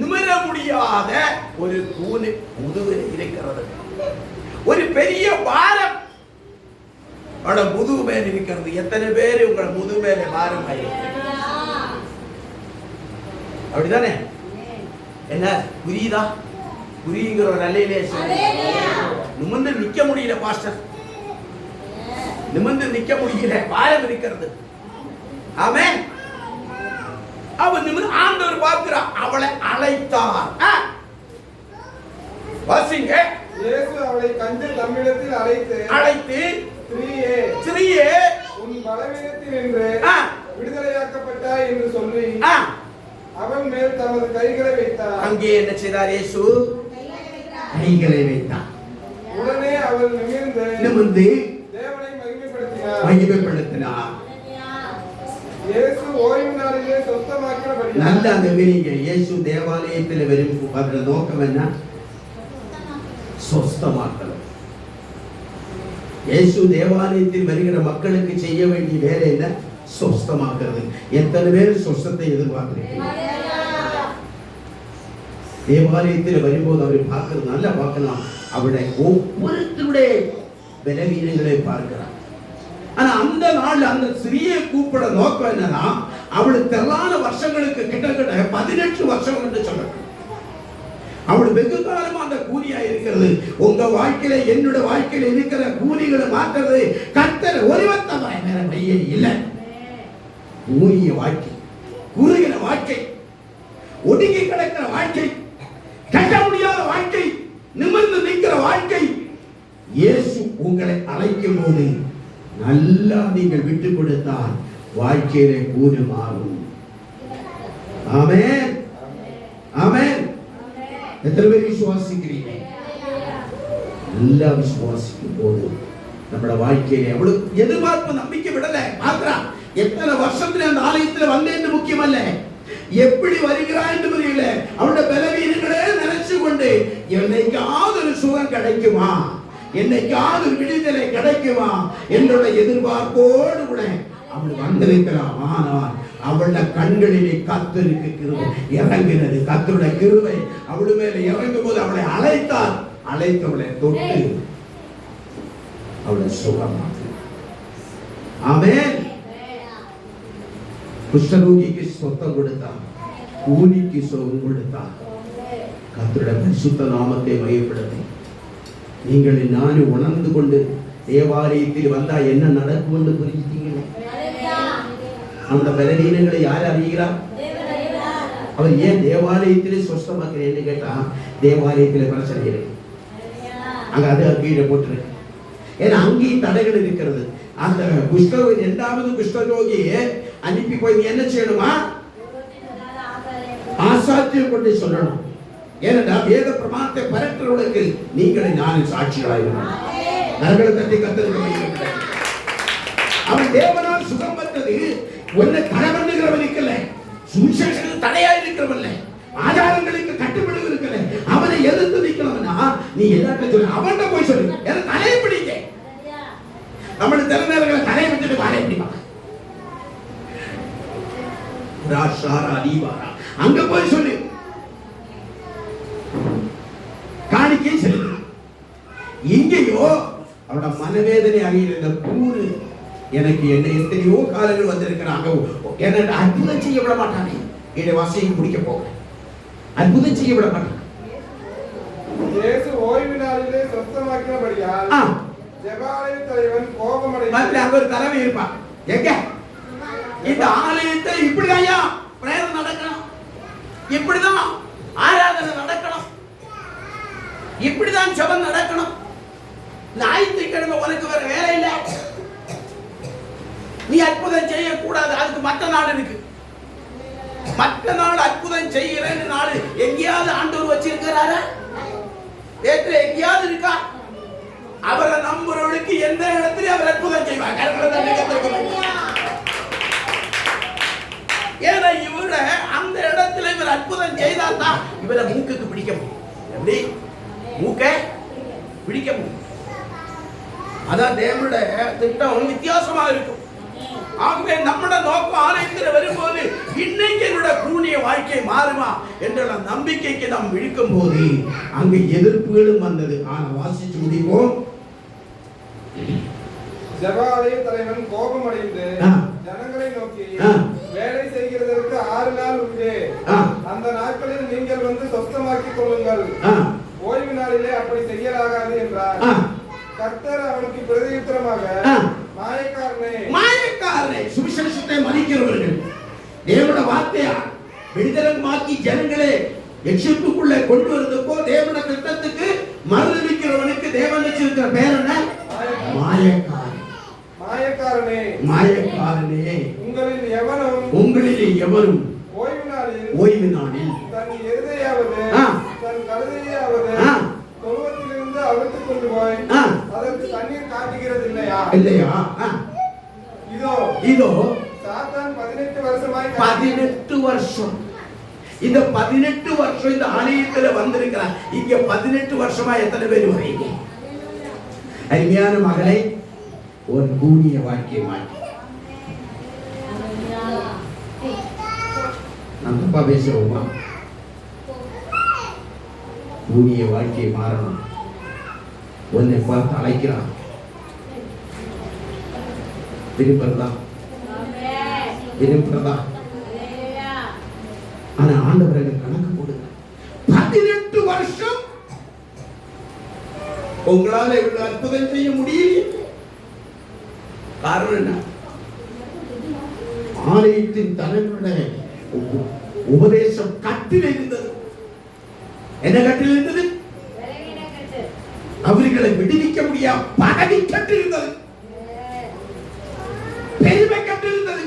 நிமிர முடியாத ஒரு தூண் முதுகில் இருக்கிறது. ஒரு பெரிய பாரம் முதுகு மேல் இருக்கிறது. எத்தனை பேர் உங்களோட முதுகு மேல பாரம் அப்படிதானே? என்ன புரியுதா? புரியுங்கிற ஒரு நல்லையிலே நிமிர்ந்து நிக்க முடியல பாஸ்டர், நிமிர்ந்து நிக்க முடியல, பாரம் இருக்கிறது. ஆமென். அவன் நிமிர்ந்து ஆண்டவர் பார்க்கிறார், அவளை அழைத்தார். வாசிங்க. இயேசு அவளை கண்டு தம்மிடத்தில் அழைத்து ஸ்திரீயே உன் பலவீனத்தினின்று விடுதலையாக்கப்பட்டாய் என்று சொல்லி அவன் மேல் தமது கைகளை வைத்தார். அங்கே என்ன செய்தார்? இயேசு கைகளை வைத்தார். உடனே அவள் நிமிர்ந்து தேவனை மகிமைப்படுத்தினார். இயேசு ஓய்வு நாளிலே சொஸ்தமாக்கினபடி. நல்ல அந்த மீனிங்க. இயேசு தேவாலயத்தில் வரும் அதோட நோக்கம் என்ன? சொஸ்தமாக்கல். இயேசு தேவாலயத்தில் வருகிற மக்களுக்கு செய்ய வேண்டிய வேலை என்ன? சொஸ்தமாக்குறது. எத்தனை பேர் சொஸ்தத்தை எதிர்பார்க்கிறீங்க? தேவாலயத்தில் வரும்போது அவரை பார்க்கிறது நல்லா பார்க்கலாம். அவருடைய ஒவ்வொருத்தருடைய பலவீனங்களை பார்க்கிறார். ஆனா அந்த நாள் அந்த சிறிய கூப்பிட நோக்கம் என்னன்னா, அவளுக்கு தெல்லான வருஷங்களுக்கு கிட்டத்தட்ட 18 வருஷம் என்று சொல்லணும். அவள் வெகு காலமா அந்த கூலியா இருக்கிறது. உங்க வாழ்க்கையில என்னோட வாழ்க்கையில இருக்கிற கூலிகளை மாற்றுறது கர்த்தர் ஒருவர் தவிர வேற வழியே இல்லை. கூலிய வாழ்க்கை, குறுகிற வாழ்க்கை, ஒடுங்கி கிடக்கிற வாழ்க்கை, கட்ட முடியாத வாழ்க்கை, நிமிர்ந்து நிற்கிற வாழ்க்கை. இயேசு உங்களை அழைக்கும் போது நல்லா நீங்கள் விட்டு கொடுத்தால் வாழ்க்கையிலே கூறு மாறும். ஆமென், ஆமென். எத்தனை பேர் விசுவாசிக்கிறீங்க? நல்லா விசுவாசிக்கும் போது நம்மளோட வாழ்க்கையிலே அவளுக்கு எதிர்பார்ப்பு நம்பிக்கை விடல. மாத்திரம் எத்தனை வருஷத்துல அந்த ஆலயத்தில் வந்தேன்னு முக்கியமல்ல, எப்படி வருகிறாய் என்று புரியல. அவளுடைய பலவீனங்களே நினைச்சு கொண்டு என்னைக்காவது ஒரு சுகம் கிடைக்குமா, என்னைக்காவது ஒரு விடுதலை கிடைக்குமா என்னோட எதிர்பார்ப்போடு கூட அவள் வந்திருக்கிறான். ஆனால் அவளுடைய கண்களிலே கர்த்தருக்கு கிருபை இறங்கினது. கர்த்தருடைய கிருபை அவள் மேல இறங்கும் போது அவளை அழைத்தார். அழைத்தவளை தொட்டு அவளை சுகமாக்கு. ஆமென். குஷ்டரோகிக்கு சொத்தம் கொடுத்தார், கூலிக்கு சுகம் கொடுத்தார். கர்த்தருடைய பரிசுத்த நாமத்தை மகிமைப்படுத்தி நீங்கள் நானும் உணர்ந்து கொண்டு தேவாலயத்தில் வந்தா என்ன நடக்கும் என்று புரிஞ்சுட்டீங்களே. அந்த பலவீனங்களை யார் அறிகிறார்? அவர் ஏன் தேவாலயத்திலே சொஸ்தமாக்கிறேன்னு கேட்டா, தேவாலயத்திலே பிரச்சனை இருக்கு. அங்க அது கீழே போட்டிருக்கு. ஏன்னா அங்கேயும் தடைகள் இருக்கிறது. அந்த குஷ்டரோகி, 2வது குஷ்டரோகியை அனுப்பி போய் நீ என்ன செய்யணுமா? ஆசாத்தியம் கொண்டு சொல்லணும். ஏனென்றா வேத பிரமாணத்தை பரட்டுறவர்களுக்கு நீங்களை நானும் சாட்சிகளாயிருக்கணும். நரகளை தட்டி கத்தருக்கு அவன் தேவனால் சுகம் பெற்றது. ஒன்னை தடை பண்ணுகிறவனுக்கு இல்லை, சுவிசேஷத்துக்கு தடையா இருக்கிறவன், ஆச்சாரங்களுக்கு கட்டுப்படுவது இருக்கல, அவனை எதிர்த்து நிற்கிறவனா நீ எல்லாத்தையும் சொல்லு. அவன்கிட்ட போய் சொல்லு. ஏன்னா தலையை பிடிக்க நம்மளுக்கு சில நேரங்களில் தலையை விட்டுட்டு வாழை பிடிப்பாங்க. அங்க போய் சொல்லு, காணிக்கை செலுத்து. அவனோட மனவேதனை அறிகிற இந்த கூறு எனக்கு என்ன எத்தனையோ காலங்கள் வந்திருக்கிறாங்க. என்ன அற்புதம் செய்ய விட மாட்டானே, என்னை வசைக்கு பிடிக்க போகிறேன், அற்புதம் செய்ய விட மாட்டான். இயேசு ஓய்வு நாளிலே சொஸ்தமாக்கினபடியால் ஜெபாலய தலைவன் கோபமடைந்து அங்க ஒரு தலைமை இருப்பான். எங்க இந்த ஆலயத்தை இப்படிதான் பிரேயர் நடக்கணும், இப்படிதான் ஆராதனை நடக்கணும், இப்படிதான் ஜெபம் நடக்கணும். ஞாயிற்றுக்கிழமை உனக்கு வேற வேலை இல்லை, நீ அற்புதம் செய்யக்கூடாது, அதுக்கு மற்ற நாள் இருக்கு. மற்ற நாள் அற்புதம் செய்கிறேன்னு நாள் எங்கேயாவது ஆண்டவர் வச்சிருக்கிறாரா? வேற்று எங்கேயாவது இருக்கா? அவரை நம்புறவனுக்கு எந்த இடத்துல அவர் அற்புதம் செய்வார். ஏன்னா இவரை அந்த இடத்துல இவர் அற்புதம் செய்தால்தான் இவரை மூக்குக்கு பிடிக்க முடியும். எப்படி மூக்க பிடிக்க முடியும்? அதான் தேவனுடைய திட்டம் வித்தியாசமா இருக்கும். ஆகவே நம்மட நோக்கம் ஆலயத்தில் வரும்போது இன்னைக்கு என்னோட கூனிய வாழ்க்கை மாறுமா என்ற நம்பிக்கைக்கு நாம் விழிக்கும் போது அங்கு எதிர்ப்புகளும் வந்தது. ஆனா வாசிச்சு முடிப்போம். ஜெபாலய தலைவன் கோபமடைந்து ஜனங்களை நோக்கி, வேலை செய்கிறதற்கு 6 நாள் உண்டு, அந்த நாட்களில் நீங்கள் வந்து சொஸ்தமாக்கிக் கொள்ளுங்கள், ஓய்வு நாளிலே அப்படி செய்யலாகாது என்றார். கர்த்தர் அவனுக்கு பிரதியுத்தரமாக, மாயக்காரனே, சுவிசேஷத்தை மதிக்கிறவர்கள், தேவனுடைய வார்த்தையா விடுதலைமாக்கி ஜனங்களே எக்ஸிப்டுக்குள்ள கொண்டு வருவதற்கோ தேவனுடைய திட்டத்துக்கு மறுதலிக்கிறவனுக்கு தேவன் வச்சிருக்கிற பேர் என்ன? மாயக்காரன். மாயக்காரனே, மாயக்காரனே, உங்களில் எவனும் ஓய்வு நாளில் தன் எருதையாவது தன் கழுதையாவது தொழுவத்திலிருந்து அவிழ்த்துக் கொண்டு போய் அதற்கு தண்ணீர் காட்டுகிறது இல்லையா? இதோ சாத்தான் 18 வருஷமாய் 18 வருஷம் இந்த 18 வருஷம் இந்த ஆலயத்துல வந்திருக்கிறார். இங்க 18 வருஷமா எத்தனை பேர் வரீங்க? அருமையான மகளை ஒரு கூனிய வாழ்க்கையை மாற்றி நம்ம அப்பா பேசுறோமா? கூனிய வாழ்க்கையை மாறணும். உன்னை பார்த்து அழைக்கிறான், விரும்புறதா? ஆனா ஆண்டவர் கணக்கு கொடுங்க. 18 வருஷம் உங்களால இவ்வளவு அற்புதம் செய்ய முடியல. காரணம் என்ன? ஆலயத்தின் தலைவருடைய உபதேசம் கட்டில் இருந்தது. என்ன கட்டில் இருந்தது? அவர்களை விடுவிக்க முடியாது பதவி கட்டில் இருந்தது, பெருமை கட்டில் இருந்தது,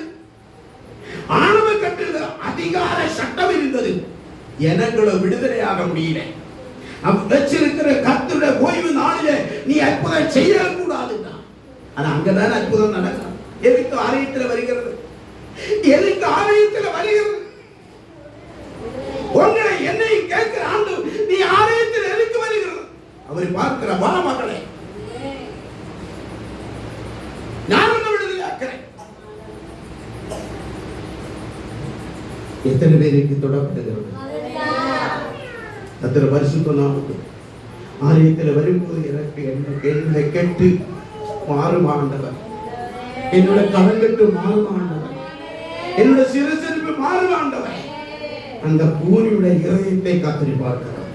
ஆணவ கட்டில், அதிகார சட்டம் இருந்தது. எனங்களை விடுதலையாக முடியல. வச்சிருக்கிற கர்த்தருடைய ஓய்வு நாளிலே நீ அற்புதம் செய்யக்கூடாதுன்னா, ஆனா அங்கதான் அற்புதம் நடக்கும். எதுக்கு ஆலயத்தில் வருகிறது? எதுக்கு ஆலயத்தில் வருகிறது? உங்களை என்னை கேட்கிற ஆண்டு நீ ஆலயத்தில் எதுக்கு வருகிறது? அவரை பார்க்கிற வா மகளே, நான் உன்னை விடுதலை ஆக்கிறேன். எத்தனை பேருக்கு தொடப்படுகிறது? அத்தனை பரிசுத்த நாமத்தில் ஆலயத்தில் வரும்போது எனக்கு என்னை கேட்டு மாறுமாண்டவர், என்னோட கலங்கட்டு மாறுமாண்டவர், என்னோட சிறுசிறுப்பு மாறுமாண்டவர். அந்த பூனியுடைய இதயத்தை காத்திரி பார்க்கிறார்.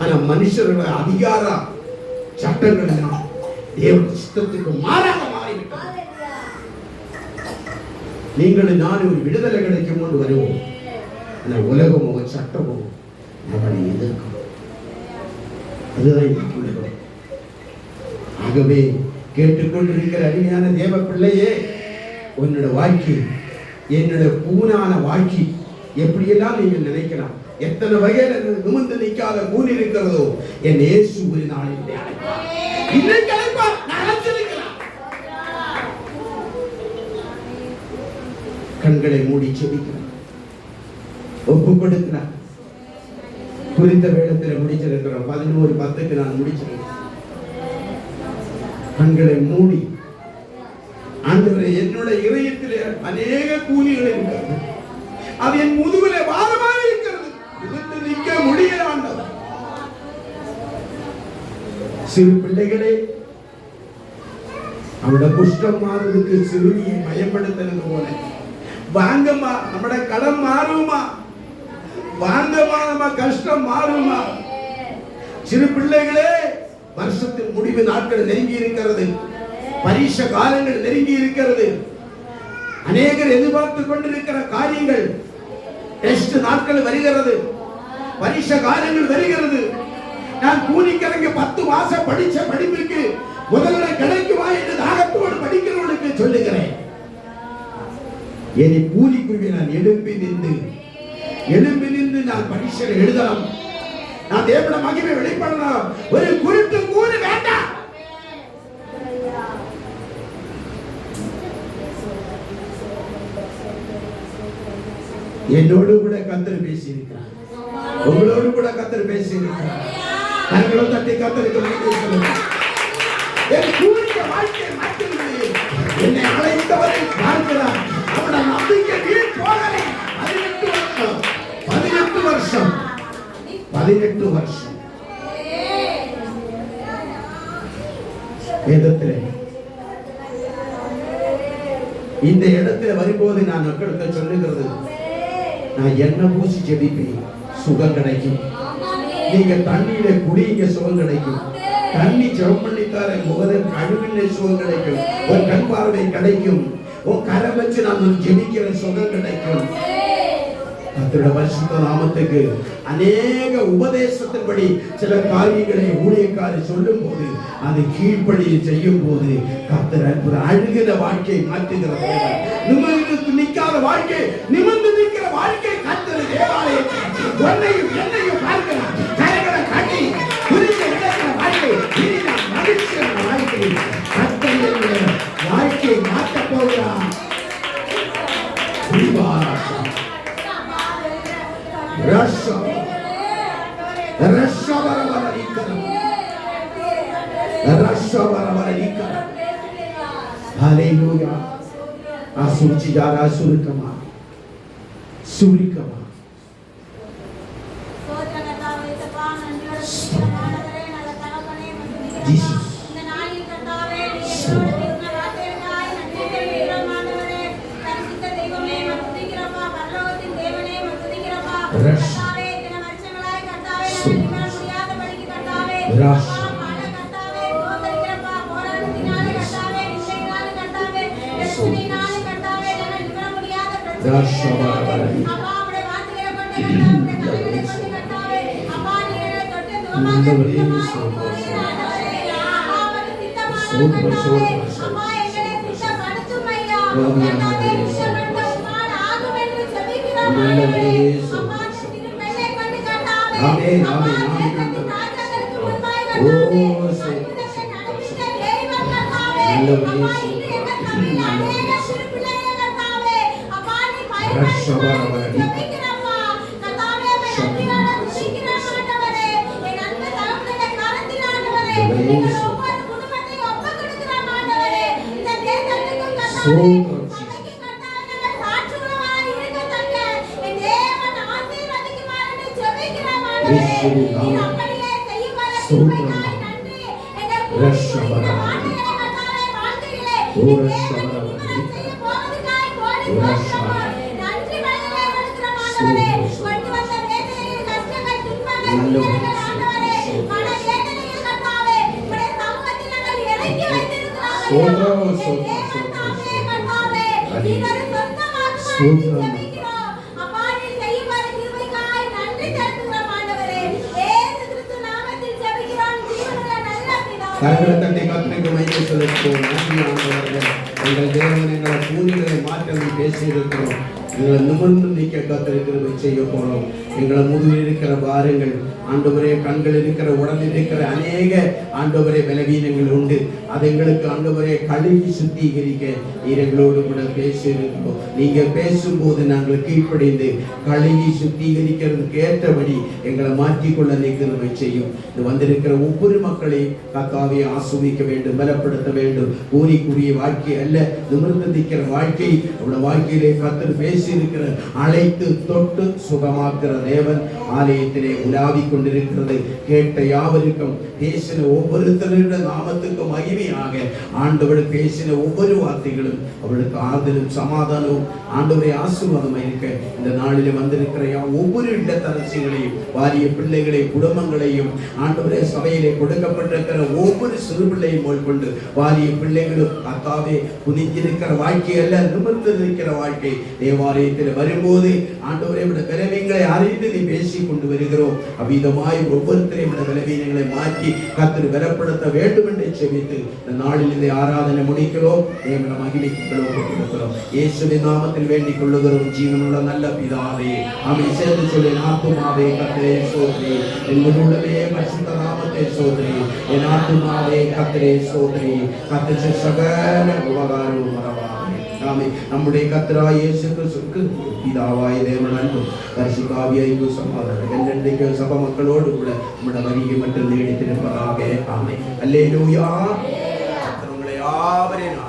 ஆனா மனுஷருடைய அதிகார சட்டங்கள் எல்லாம் தேவ சித்தத்துக்கு மாறாக மாறிவிட்டது. நீங்களும் நானும் ஒரு விடுதலை கிடைக்கும் கொண்டு வருவோம். அந்த உலகமோ சட்டமோ நம்மளை எதிர்க்கும். அதுதான் இன்னைக்கு உலகம். ஆகவே கேட்டுக்கொண்டிருக்கிற அருமையான தேவ பிள்ளையே, உன்னோட வாழ்க்கை என்னோட பூனான வாழ்க்கை எப்படியெல்லாம் நீங்கள் நினைக்கலாம். எத்தனை வகையில நிமிர்ந்து நிற்காத கூன் இருக்கிறதோ என் இயேசு ஒரு நாளில் அழைப்பார். இன்னைக்கு அழைப்பார். கண்களை மூடி செபிக்கிறார், ஒப்பு கொடுக்கிறார். குறித்த வேடத்தில் முடிச்சிருக்கிறோம். 11:10 நான் முடிச்சிருக்கேன். கண்களை மூடி, ஆண்டவரே, என்னுடைய இதயத்திலே அநேக கூலிகள் இருக்கிறது, அது என் முதுகிலே பாரமாக இருக்கிறது, நிற்க முடியல ஆண்டவர். சிறு பிள்ளைகளே, அவட குஷ்டம் மாறுறதுக்கு சிறுமியை பயப்படுத்துறது போல, வாங்கம்மா நம்மட கடன் மாறுமா, வாங்கம்மா நம்ம கஷ்டம் மாறுமா. சிறு பிள்ளைகளே, வருஷத்தின் முடிவு நாட்கள் நெருங்கி இருக்கிறது, பரீட்சை காலங்கள் நெருங்கி இருக்கிறது, அநேகர் எதிர்பார்த்து கொண்டிருக்கிற காரியங்கள், டெஸ்ட் நாட்கள் வருகிறது, பரீட்சை காலங்கள் வருகிறது. நான் கூலிக்கிழங்கு 10 மாசம் படிச்ச படிப்புக்கு முதல்ல கிடைக்குமா என்று தாகத்தோடு படிக்கிறவனுக்கு சொல்லுகிறேன். என் கூலிக்குரிய நான் எழும்பி நின்று நான் பரீட்சை எழுதலாம், நான் தேவன மகிமை வெளிப்படலாம். ஒரு குருட்டு கூறு வேண்டாம். என்னோடு கூட கர்த்தர் பேசி இருக்கிறார், உங்களோடு கூட கர்த்தர் பேசி இருக்கிறார். கரங்களை தட்டி கர்த்தருக்கு நன்றி சொல்லுங்கள். என் கூறிய வாழ்க்கை மாற்றினது, என்னை அழைத்தவரை பார்க்கிறார். அவனோட நம்பிக்கை வீண் போகலை. 18 வருஷம் வேதத்திலே இந்த இடத்துல வரும்போது நான் மக்களுக்கு சொல்லுகிறது, நான் என்ன பூசி ஜெபிப்பேன், சுகம் கிடைக்கும். நீங்க தண்ணியில குடிங்க, சுகம் கிடைக்கும். தண்ணி ஜெபம் பண்ணித்தார முகத்தில் கழுவிலே சுகம் கிடைக்கும். ஒரு கண் பார்வை கிடைக்கும். உன் கரை வச்சு நான் ஜெபிக்கிற சுகம் கிடைக்கும். கர்த்தருடைய பரிசுத்த நாமத்துக்கு அநேக உபதேசத்தின்படி சில காரியங்களை ஊழியக்காரர் சொல்லும் போது அது கீழ்ப்படி செய்யும் போது கர்த்தர் அழுகிற வாழ்க்கையை மாற்றுகிற நிமிர்ந்து நிற்காத வாழ்க்கை, நிமிர்ந்து நிற்கிற வாழ்க்கை கர்த்தர் தேவாலயத்தை ஒன்னையும் என்னையும் பார்க்கிறார். கரைகளை காட்டி புரிந்து நடக்கிற வாழ்க்கை, மகிழ்ச்சியான வாழ்க்கை, கர்த்தருடைய வாழ்க்கையை மாற்றப் போகிறார். Haleluya. Asuci jara surikama. Surikama. Jesus. கரங்களை தட்டி கர்த்தருக்கு மகிமை செலுத்துவோம். நன்றி ஆண்டவரே, எங்கள் தேவன் எங்களை பூமிகளை மாற்றி பேசியிருக்கிறோம். எங்களை நிமிர்ந்து நீக்க கர்த்தர் கிருபை செய்ய போறோம். எங்களை முதுகில் இருக்கிற பாரங்கள் ஆண்டவரே, கண்கள் இருக்கிற உடலில் இருக்கிற அநேக ஆண்டவரே பலவீனங்கள் உண்டு. அது எங்களுக்கு ஆண்டவரே கழுவி சுத்திகரிக்க நீர் எங்களோடு கூட பேசியிருக்கிறோம். நீங்க பேசும்போது நாங்கள் கீழ்ப்படிந்து கழுவி சுத்திகரிக்கிறதுக்கு ஏற்றபடி எங்களை மாற்றிக்கொள்ள கிருபை செய்யும். இது வந்திருக்கிற ஒவ்வொரு மக்களையும் கர்த்தாவை ஆசீர்வதிக்க வேண்டும், பலப்படுத்த வேண்டும். கூறிக்குரிய வாழ்க்கை அல்ல, நிமிர்ந்து நிற்கிற வாழ்க்கை. அவளோட வாழ்க்கையிலே கர்த்தர் பேசியிருக்கிற அழைத்து தொட்டு சுகமாக்குற தேவன் ஆலயத்திலே உலாவிக் கொண்டிருக்கிறது கேட்ட யாவருக்கும் பேசின ஒவ்வொருத்தருடைய நாமத்துக்கு மகிமையாக ஆண்டவர் பேசின ஒவ்வொரு வார்த்தைகளும் அவளுக்கு ஆறுதலும் சமாதானமும் ஆண்டவரை ஆசீர்வாதம் இருக்க இந்த நாளில் வந்திருக்கிற ஒவ்வொரு இல்லத்தரசிகளையும் வாரிய பிள்ளைகளை குடும்பங்களையும் ஆண்டவரே சபையிலே கொடுக்கப்பட்டிருக்கிற ஒவ்வொரு சிறு பிள்ளையும் மேற்கொண்டு வாரிய பிள்ளைகளும் கர்த்தாவே புனிஞ்சிருக்கிற வாழ்க்கை அல்ல நிமிர்ந்திருக்கிற வாழ்க்கை தேவாலயத்தில் வரும்போது ஆண்டவரை விட பலவீனங்களை அறிந்து நீ பேசி கொண்டு வருகிறோம். அவ்விதமாய் ஒவ்வொருத்தரையும் விட பலவீனங்களை மாற்றி கர்த்தர் பலப்படுத்த வேண்டும் என்று செபித்து இந்த நாளில் இந்த ஆராதனை முடிக்கிறோம். தேவன மகிமைக்கு கொடுக்கிறோம். இயேசுவின் நாமத்தில் வேண்டிக் கொள்ளுகிறோம். ஜீவனுள்ள நல்ல பிதாவே ஆமென். சேர்ந்து சொல்லி ஆத்துமாவே கர்த்தரே ஸ்தோத்திரி, என் உள்ளமே பரிசுத்த நாமத்தை ஸ்தோத்திரி, என் ஆத்துமாவே கர்த்தரே ஸ்தோத்திரி. கர்த்தர் சகல உபகாரமும் மறவாதே. ஆமென். நம்முடைய கர்த்தராகிய இயேசு கிறிஸ்துவுக்கு பிதாவாய தேவன் அன்பும் பரிசுத்த ஆவியானவரின் சமாதானம் என்றென்றைக்கும் சபை மக்களோடு கூட நம்முடைய வருகை மட்டும் நீடித்திருப்பதாக. ஆமென். அல்லேலூயா. கர்த்தர் உங்களை யாவரையும்